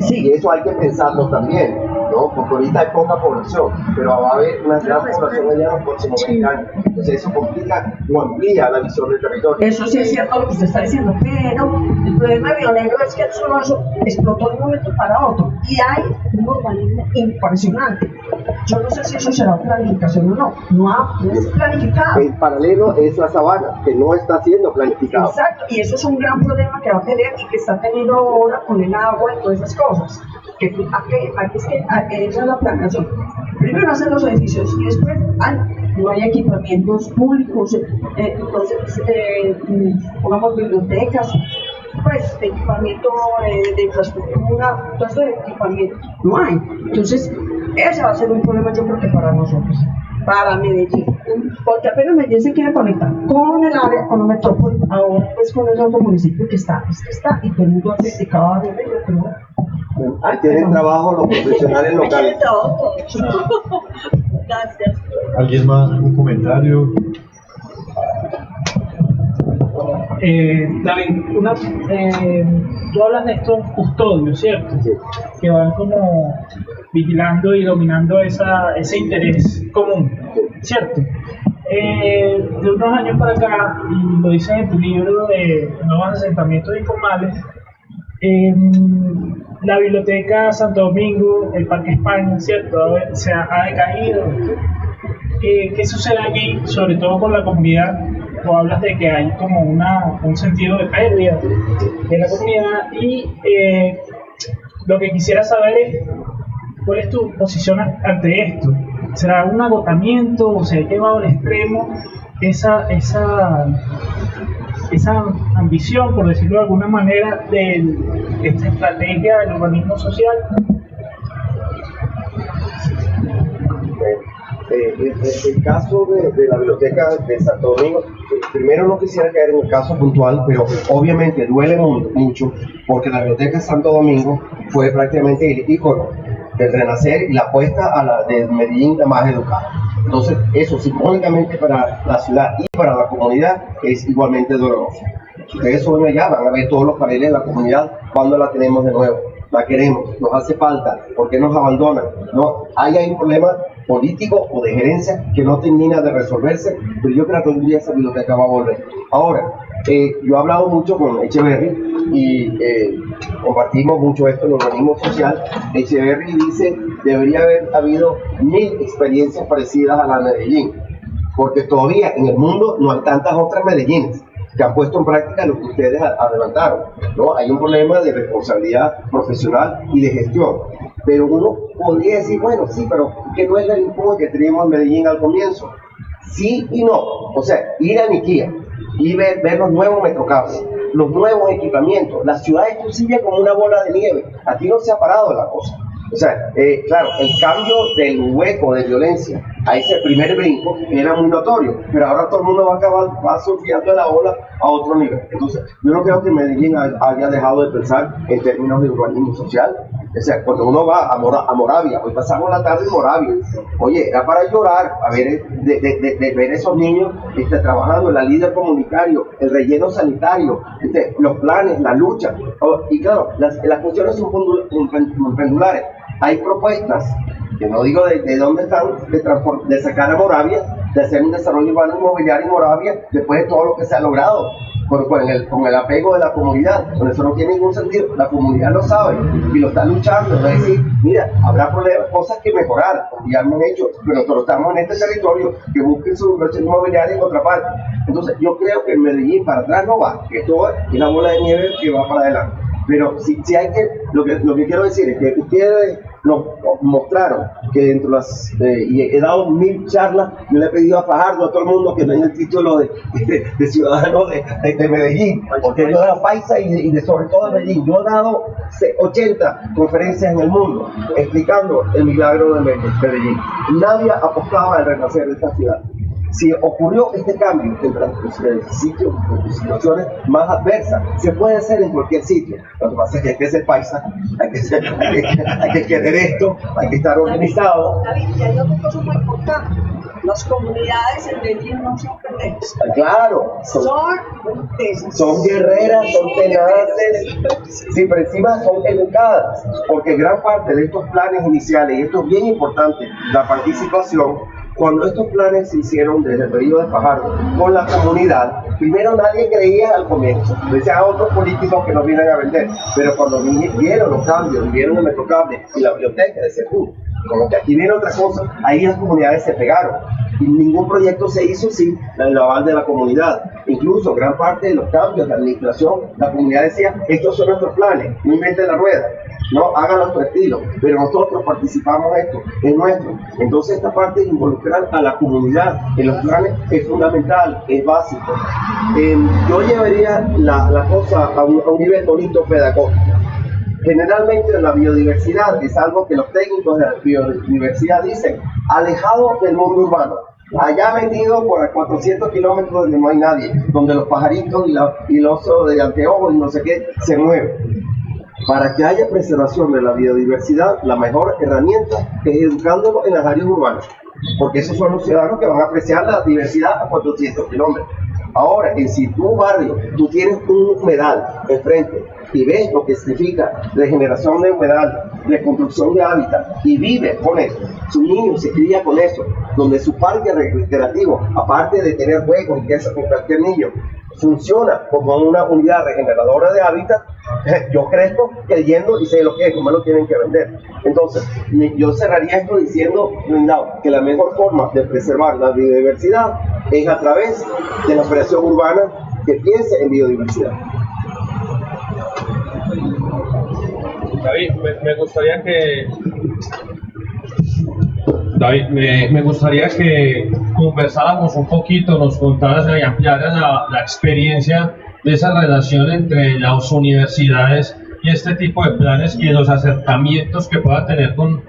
Sí. Y eso hay que pensarlo también, ¿no? Porque ahorita hay poca población, pero va a haber una gran población allá en los próximos 20 años. Entonces eso complica o amplía la visión del territorio. Eso sí es cierto lo que usted está diciendo, pero el problema de Río Negro es que el solo eso explotó de un momento para otro y hay un urbanismo impresionante. Yo no sé si eso será planificación o no, no es planificado. En paralelo es la sabana, que no está siendo planificada. Exacto, y eso es un gran problema que va a tener y que está teniendo ahora con el agua y todas esas cosas. Esa es la planeación. Primero hacen los edificios y después no hay equipamientos públicos, entonces pongamos bibliotecas, pues de equipamiento de infraestructura, todo eso de equipamiento no hay. Entonces ese va a ser un problema, yo creo que para nosotros, para Medellín, porque apenas Medellín se quiere conectar con el área, con la metrópoli, ahora pues con el otro municipio que está, y todo el mundo ha criticado a Medellín, pero ahí tienen trabajo los profesionales locales. Gracias. ¿Alguien más? ¿Un comentario? David, tú hablas de estos custodios, ¿cierto? Sí. Que van como vigilando y dominando ese interés común, ¿cierto? De unos años para acá, y lo dices en tu libro de Nuevos Asentamientos Informales, la Biblioteca Santo Domingo, el Parque España, ¿cierto? Se ha decaído. ¿Qué sucede allí, sobre todo con la comunidad? Tú hablas de que hay como un sentido de pérdida de la comunidad y lo que quisiera saber es cuál es tu posición ante esto. ¿Será un agotamiento o se ha llevado al extremo esa ambición, por decirlo de alguna manera, de esta estrategia del urbanismo social? El caso de la biblioteca de Santo Domingo, primero no quisiera caer en el caso puntual, pero obviamente duele mucho porque la biblioteca de Santo Domingo fue prácticamente el ícono del renacer y la apuesta a la de Medellín la más educada. Entonces eso simbólicamente para la ciudad y para la comunidad es igualmente doloroso. Si ustedes suben allá van a ver todos los paneles de la comunidad cuando la tenemos de nuevo. la queremos, nos hace falta, ¿por qué nos abandonan? No, hay un problema político o de gerencia que no termina de resolverse, pero yo creo que un día sabido que acaba de volver. Ahora, yo he hablado mucho con Echeverry y compartimos mucho esto en el organismo social. Echeverry dice, debería haber habido 1000 experiencias parecidas a la de Medellín, porque todavía en el mundo no hay tantas otras Medellines que han puesto en práctica lo que ustedes adelantaron, ¿no? Hay un problema de responsabilidad profesional y de gestión, pero uno podría decir, bueno, sí, pero que no es el impulso que teníamos en Medellín al comienzo. Sí y no, o sea, ir a Niquía y ver los nuevos metrocables, los nuevos equipamientos, la ciudad sigue como una bola de nieve, aquí no se ha parado la cosa. O sea, claro, el cambio del hueco de violencia a ese primer brinco era muy notorio, pero ahora todo el mundo va surfeando la ola a otro nivel. Entonces, yo no creo que Medellín haya dejado de pensar en términos de urbanismo social. O sea, cuando uno va a Moravia, hoy pasamos la tarde en Moravia, oye, era para llorar, a ver, de ver esos niños trabajando, la líder comunitario, el relleno sanitario, los planes, la lucha. Y claro, las cuestiones son pendulares. Hay propuestas, que no digo de dónde están, de sacar a Moravia, de hacer un desarrollo urbano inmobiliario en Moravia, después de todo lo que se ha logrado, con el apego de la comunidad, donde eso no tiene ningún sentido. La comunidad lo sabe y lo está luchando, es decir, mira, habrá problemas, cosas que mejorar, ya hemos hecho, pero nosotros estamos en este territorio, que busquen su inversión inmobiliaria en otra parte. Entonces, yo creo que en Medellín para atrás no va, que esto es la bola de nieve que va para adelante. Pero si hay que, lo que quiero decir es que ustedes nos mostraron que dentro de las, y he dado 1000 charlas, yo le he pedido a Fajardo, a todo el mundo que me den el título de ciudadano de Medellín, porque yo era paisa y sobre todo de Medellín. Yo he dado 80 conferencias en el mundo explicando el milagro de Medellín. Nadie apostaba al renacer de esta ciudad. Si ocurrió este cambio en sitios, en situaciones más adversas, se puede hacer en cualquier sitio. Lo que pasa es que hay que ser paisa, hay que querer esto, hay que estar organizado. David, y hay otra cosa muy importante. Las comunidades en Medellín no son pendejos. Claro, son guerreras, son tenaces, sí, pero encima son educadas, porque gran parte de estos planes iniciales, y esto es bien importante, la participación. Cuando estos planes se hicieron desde el periodo de Fajardo con la comunidad, primero nadie creía al comienzo, decían a otros políticos que nos vienen a vender, pero cuando vieron los cambios, vieron el metrocable y la biblioteca, decían, como que aquí viene otra cosa, ahí las comunidades se pegaron. Y ningún proyecto se hizo sin el aval de la comunidad. Incluso gran parte de los cambios de administración, la comunidad decía, estos son nuestros planes, no inventen la rueda, no, háganlo a tu estilo, pero nosotros participamos en esto, es nuestro. Entonces esta parte de involucrar a la comunidad en los planes es fundamental, es básico. Yo llevaría la cosa a un nivel bonito pedagógico. Generalmente la biodiversidad es algo que los técnicos de la biodiversidad dicen, alejado del mundo urbano, allá metido por 400 kilómetros donde no hay nadie, donde los pajaritos y el oso de anteojos y no sé qué se mueven. Para que haya preservación de la biodiversidad, la mejor herramienta es educándolos en las áreas urbanas, porque esos son los ciudadanos que van a apreciar la diversidad a 400 kilómetros. Ahora, si tu barrio, tú tienes un humedal enfrente y ves lo que significa regeneración de humedal, reconstrucción de hábitat, y vive con eso, su niño se cría con eso, donde su parque recreativo, aparte de tener juegos y que eso con cualquier niño, funciona como una unidad regeneradora de hábitat, yo crezco creyendo y sé lo que es, como lo tienen que vender. Entonces, yo cerraría esto diciendo que la mejor forma de preservar la biodiversidad es a través de la operación urbana que piense en biodiversidad. David, me gustaría que me gustaría que conversáramos un poquito, nos contaras y ampliaras la experiencia de esa relación entre las universidades y este tipo de planes y los acercamientos que pueda tener con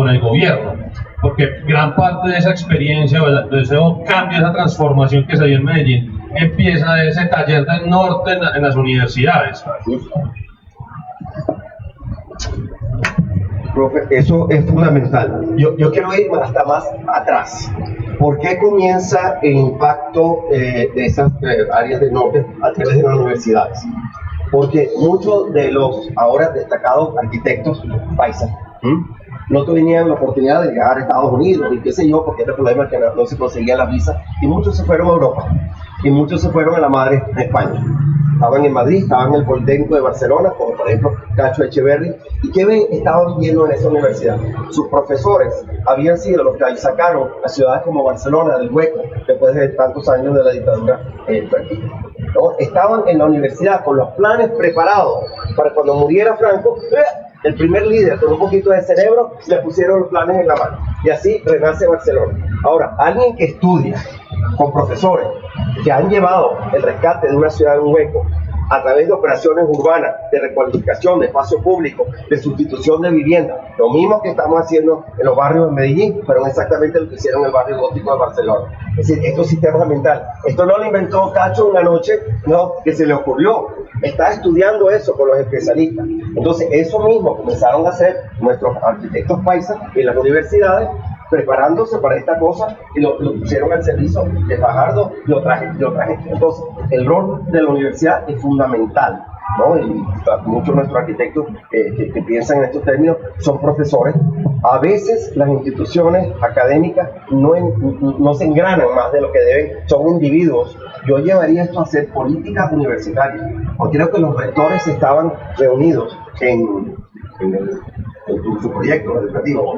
el gobierno, porque gran parte de esa experiencia, de ese cambio, esa transformación que se dio en Medellín, empieza de ese taller del norte en las universidades. Profe, eso es fundamental. Yo quiero ir hasta más atrás. ¿Por qué comienza el impacto de esas áreas del norte a través de las universidades? porque muchos de los ahora destacados arquitectos paisas no tenían la oportunidad de llegar a Estados Unidos y qué sé yo, porque era el problema que no se conseguían las visas, y muchos se fueron a Europa, y muchos se fueron a la madre de España. Estaban en Madrid, estaban en el Politécnico de Barcelona, como por ejemplo Cacho Echeverri, y ¿qué estaban viendo en esa universidad? Sus profesores habían sido los que sacaron a ciudades como Barcelona del hueco, después de tantos años de la dictadura franquista. ¿No? Estaban en la universidad con los planes preparados para cuando muriera Franco, el primer líder con un poquito de cerebro, le pusieron los planes en la mano. Y así renace Barcelona. Ahora, alguien que estudia con profesores que han llevado el rescate de una ciudad en un hueco a través de operaciones urbanas, de recualificación de espacio público, de sustitución de vivienda, lo mismo que estamos haciendo en los barrios de Medellín, pero exactamente lo que hicieron en el barrio gótico de Barcelona. Es decir, esto es sistema mental. Esto no lo inventó Cacho una noche, no, que se le ocurrió. Está estudiando eso con los especialistas. Entonces, eso mismo comenzaron a hacer nuestros arquitectos paisas en las universidades, preparándose para esta cosa, y lo pusieron al servicio de Fajardo, lo traje. Entonces, el rol de la universidad es fundamental, ¿no? Y muchos de nuestros arquitectos que piensan en estos términos son profesores. A veces las instituciones académicas no se engranan más de lo que deben, son individuos. Yo llevaría esto a hacer políticas universitarias, porque creo que los rectores estaban reunidos en su proyecto educativo,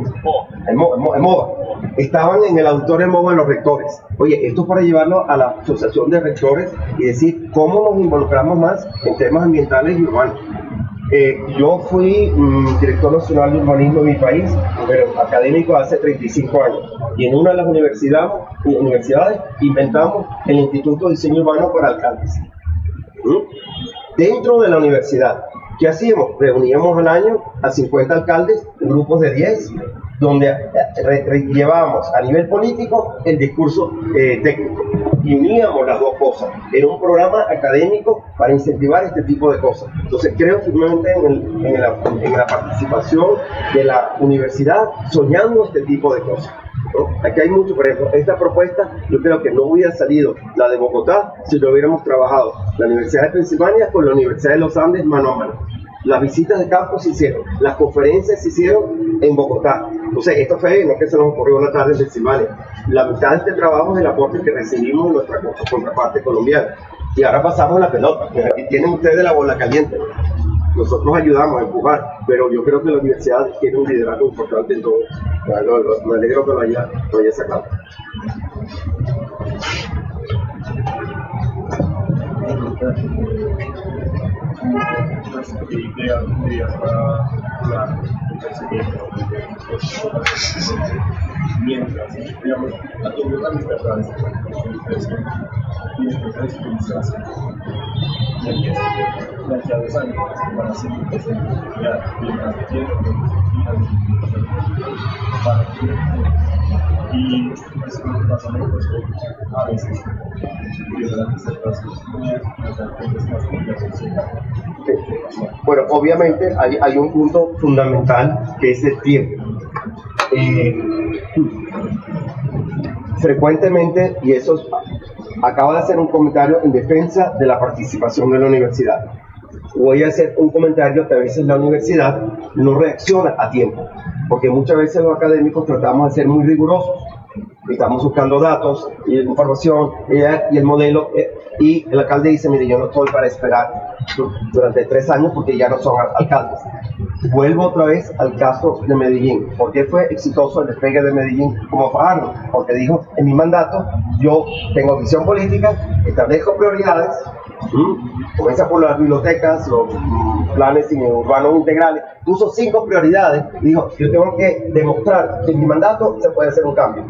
en MOVA. Estaban en el auditorio MOVA los rectores. Oye, esto es para llevarlo a la asociación de rectores y decir cómo nos involucramos más en temas ambientales y urbanos. Yo fui director nacional de urbanismo en mi país, pero académico hace 35 años. Y en una de las universidades inventamos el Instituto de Diseño Urbano para Alcaldes. Dentro de la universidad, ¿qué hacíamos? Reuníamos al año a 50 alcaldes en grupos de 10, donde llevábamos a nivel político el discurso técnico. Y uníamos las dos cosas. Era un programa académico para incentivar este tipo de cosas. Entonces creo firmemente en la participación de la universidad soñando este tipo de cosas, ¿no? Aquí hay mucho, por ejemplo, esta propuesta yo creo que no hubiera salido la de Bogotá si lo hubiéramos trabajado la Universidad de Pensilvania con la Universidad de los Andes mano a mano. Las visitas de campo se hicieron, las conferencias se hicieron en Bogotá. Entonces, esto fue, no que se nos ocurrió una tarde en Pensilvania. La mitad de este trabajo es el aporte que recibimos de nuestra contraparte colombiana. Y ahora pasamos la pelota. Aquí tienen ustedes la bola caliente. Nosotros ayudamos a empujar, pero yo creo que la universidad tiene un liderazgo importante en todo. Me alegro que lo haya sacado. Ideas para la mientras, digamos, a todos los administradores tienen que disponibilizarse de a 2 años para hacer y es lo que pasa en el puesto a veces bueno, obviamente hay un punto fundamental que es el tiempo. Frecuentemente, y eso acabo de hacer un comentario en defensa de la participación de la universidad. Voy a hacer un comentario que a veces la universidad no reacciona a tiempo, porque muchas veces los académicos tratamos de ser muy rigurosos. Estamos buscando datos y información y el modelo, y el alcalde dice, mire, yo no estoy para esperar durante 3 años porque ya no son alcaldes. Vuelvo otra vez al caso de Medellín. ¿Por qué fue exitoso el despegue de Medellín como Fajardo? Porque dijo, en mi mandato yo tengo visión política, establezco prioridades, comienza por las bibliotecas, los planes urbanos integrales, puso 5 prioridades y dijo, yo tengo que demostrar que en mi mandato se puede hacer un cambio.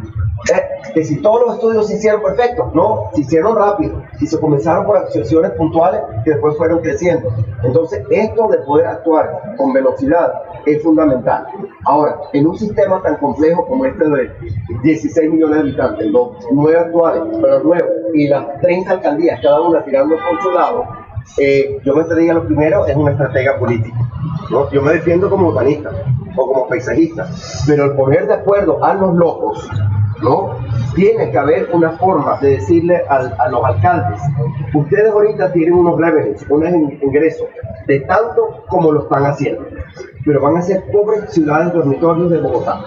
Que si todos los estudios se hicieron perfectos, no, se hicieron rápido, y se comenzaron por acciones puntuales que después fueron creciendo. Entonces, esto de poder actuar con velocidad es fundamental. Ahora, en un sistema tan complejo como este de 16 millones de habitantes, los 9 actuales, pero los nuevos, y las 30 alcaldías, cada una tirando por su lado, yo me diría lo primero es una estrategia política, ¿no? Yo me defiendo como urbanista o como paisajista, pero el poner de acuerdo a los locos ¿no? Tiene que haber una forma de decirle a los alcaldes, ustedes ahorita tienen unos revenues, unos ingresos, de tanto como lo están haciendo, pero van a ser pobres ciudades dormitorios de Bogotá.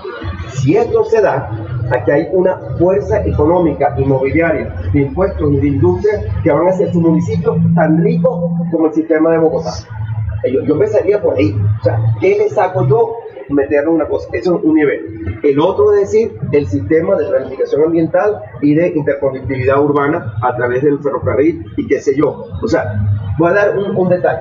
Si esto se da, aquí hay una fuerza económica, inmobiliaria, de impuestos y de industria que van a hacer su municipio tan rico como el sistema de Bogotá. Yo empezaría por ahí. O sea, ¿qué le saco yo? Meterle una cosa. Eso es un nivel. El otro es decir, el sistema de planificación ambiental y de interconectividad urbana a través del ferrocarril y qué sé yo. O sea, voy a dar un detalle.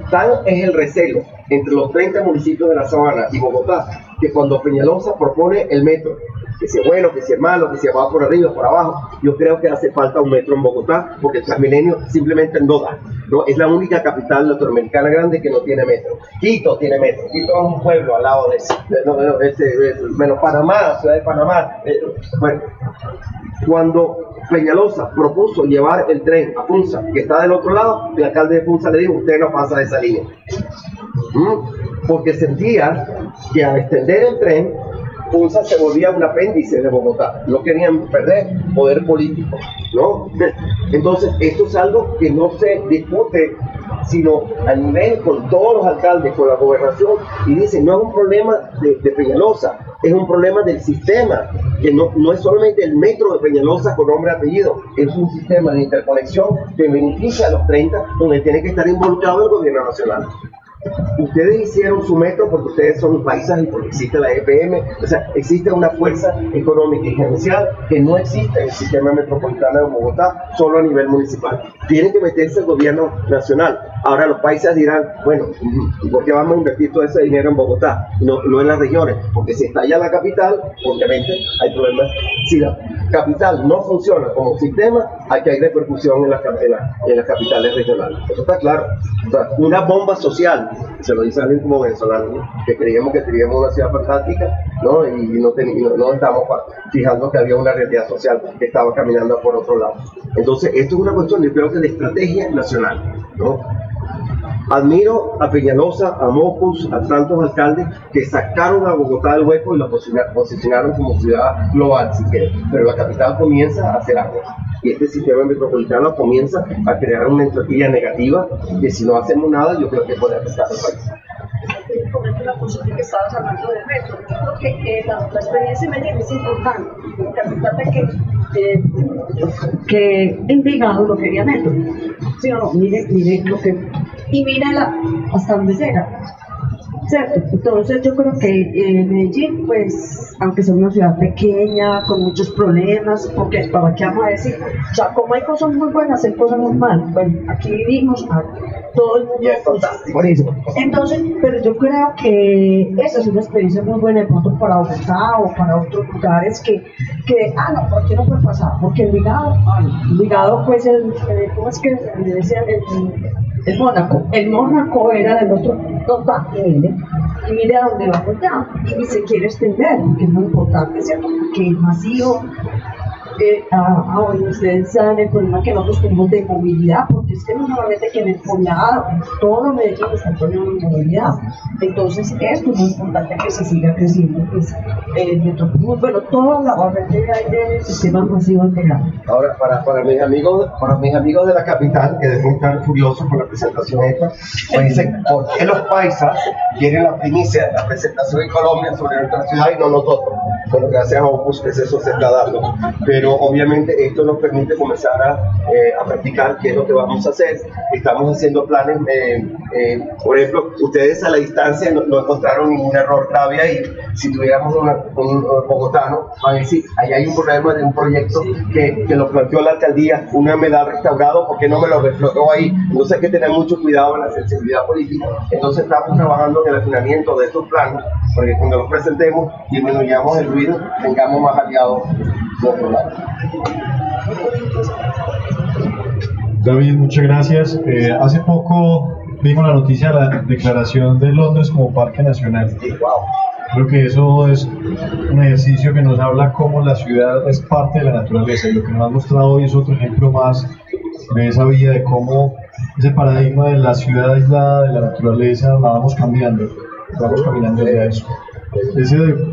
Tal es el recelo entre los 30 municipios de la Sabana y Bogotá, que cuando Peñalosa propone el metro, que si es bueno, que si es malo, que si va por arriba, por abajo, yo creo que hace falta un metro en Bogotá, porque el Transmilenio simplemente no da, ¿no? Es la única capital latinoamericana grande que no tiene metro. Quito tiene metro, Quito es un pueblo al lado de Panamá, ciudad de Panamá. Bueno, cuando Peñalosa propuso llevar el tren a Funza, que está del otro lado, el alcalde de Funza le dijo, usted no pasa de esa línea. Porque sentía que al extender el tren, Funza se volvía un apéndice de Bogotá. No querían perder poder político, ¿no? Entonces, esto es algo que no se discute, sino a nivel con todos los alcaldes, con la gobernación, y dicen, no es un problema de Peñalosa, es un problema del sistema, que no es solamente el metro de Peñalosa con nombre y apellido, es un sistema de interconexión que beneficia a los 30, donde tiene que estar involucrado el gobierno nacional. Ustedes hicieron su metro porque ustedes son paisas y porque existe la EPM, o sea, existe una fuerza económica y gerencial que no existe en el sistema metropolitano de Bogotá, solo a nivel municipal. Tiene que meterse el gobierno nacional. Ahora los paisas dirán, bueno, ¿y por qué vamos a invertir todo ese dinero en Bogotá, no en las regiones? Porque si está allá la capital, obviamente hay problemas. Si la capital no funciona como sistema, aquí hay repercusión en las capitales regionales. Eso está claro. O sea, una bomba social, se lo dice alguien como venezolano, ¿no? Que creíamos que teníamos una ciudad fantástica, ¿no? Y no estamos fijando que había una realidad social que estaba caminando por otro lado. Entonces, esto es una cuestión, yo creo que de estrategia nacional, ¿no? Admiro a Peñalosa, a Mocus, a tantos alcaldes que sacaron a Bogotá del hueco y lo posicionaron como ciudad global, si quieren. Pero la capital comienza a hacer algo. Y este sistema metropolitano comienza a crear una entropía negativa que si no hacemos nada, yo creo que puede afectar al país. Comento la cosa que estabas hablando del metro. Yo creo que la experiencia en Medellín es importante. Porque a pesar de que Envigado no quería metro. ¿Sí o no? Mire lo que... Y mira hasta dónde llega. ¿Cierto? Entonces yo creo que Medellín, pues, aunque sea una ciudad pequeña, con muchos problemas, porque para qué vamos a decir, o sea, como hay cosas muy buenas, hay cosas muy malas. Bueno, aquí vivimos, todo el mundo es fantástico. Buenísimo. Entonces, pero yo creo que esa es una experiencia muy buena de pronto para Bogotá o para otros lugares que no, ¿por qué no puede pasar? Porque Envigado, pues, ¿cómo es que le decían? El Mónaco era del otro total, y mire a dónde vamos ya, y se quiere extender, que es muy importante, ¿cierto? Que es masivo. Ustedes saben el problema que nosotros tenemos de movilidad, porque es que no solamente que en el poblado, todo Medellín está en problemas de movilidad. Entonces, esto es muy importante que se siga creciendo, pues, bueno, toda la red del sistema masivo integrado. Ahora, para mis amigos de la capital, que deben estar furiosos por la presentación esta, me dicen, ¿por qué los paisas quieren la primicia de la presentación en Colombia sobre nuestra ciudad y no nosotros? Bueno, gracias a Opus, que eso se está dando. Pero obviamente esto nos permite comenzar a practicar qué es lo que vamos a hacer. Estamos haciendo planes, por ejemplo, ustedes a la distancia no encontraron ningún error grave ahí. Si tuviéramos un bogotano, van a decir, ahí hay un problema de un proyecto que lo planteó la alcaldía, una me da restaurado, ¿por qué no me lo reflotó ahí? Entonces hay que tener mucho cuidado en la sensibilidad política. Entonces estamos trabajando en el afinamiento de estos planes, porque cuando los presentemos, disminuyamos el ruido, tengamos más aliados de otro lado. David, muchas gracias. Hace poco vimos la noticia de la declaración de Londres como Parque Nacional. Creo que eso es un ejercicio que nos habla cómo la ciudad es parte de la naturaleza, y lo que nos ha mostrado hoy es otro ejemplo más de esa vía de cómo ese paradigma de la ciudad aislada de la naturaleza la vamos cambiando. vamos caminando hacia eso.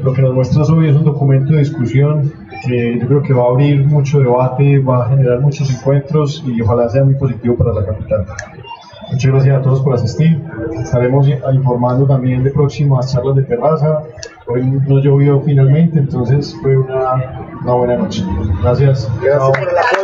Lo que nos muestras hoy es un documento de discusión que yo creo que va a abrir mucho debate, va a generar muchos encuentros y ojalá sea muy positivo para la capital. Muchas gracias a todos por asistir. Estaremos informando también de próximas charlas de terraza. Hoy no llovió finalmente, entonces fue una buena noche. Gracias. Gracias por el apoyo.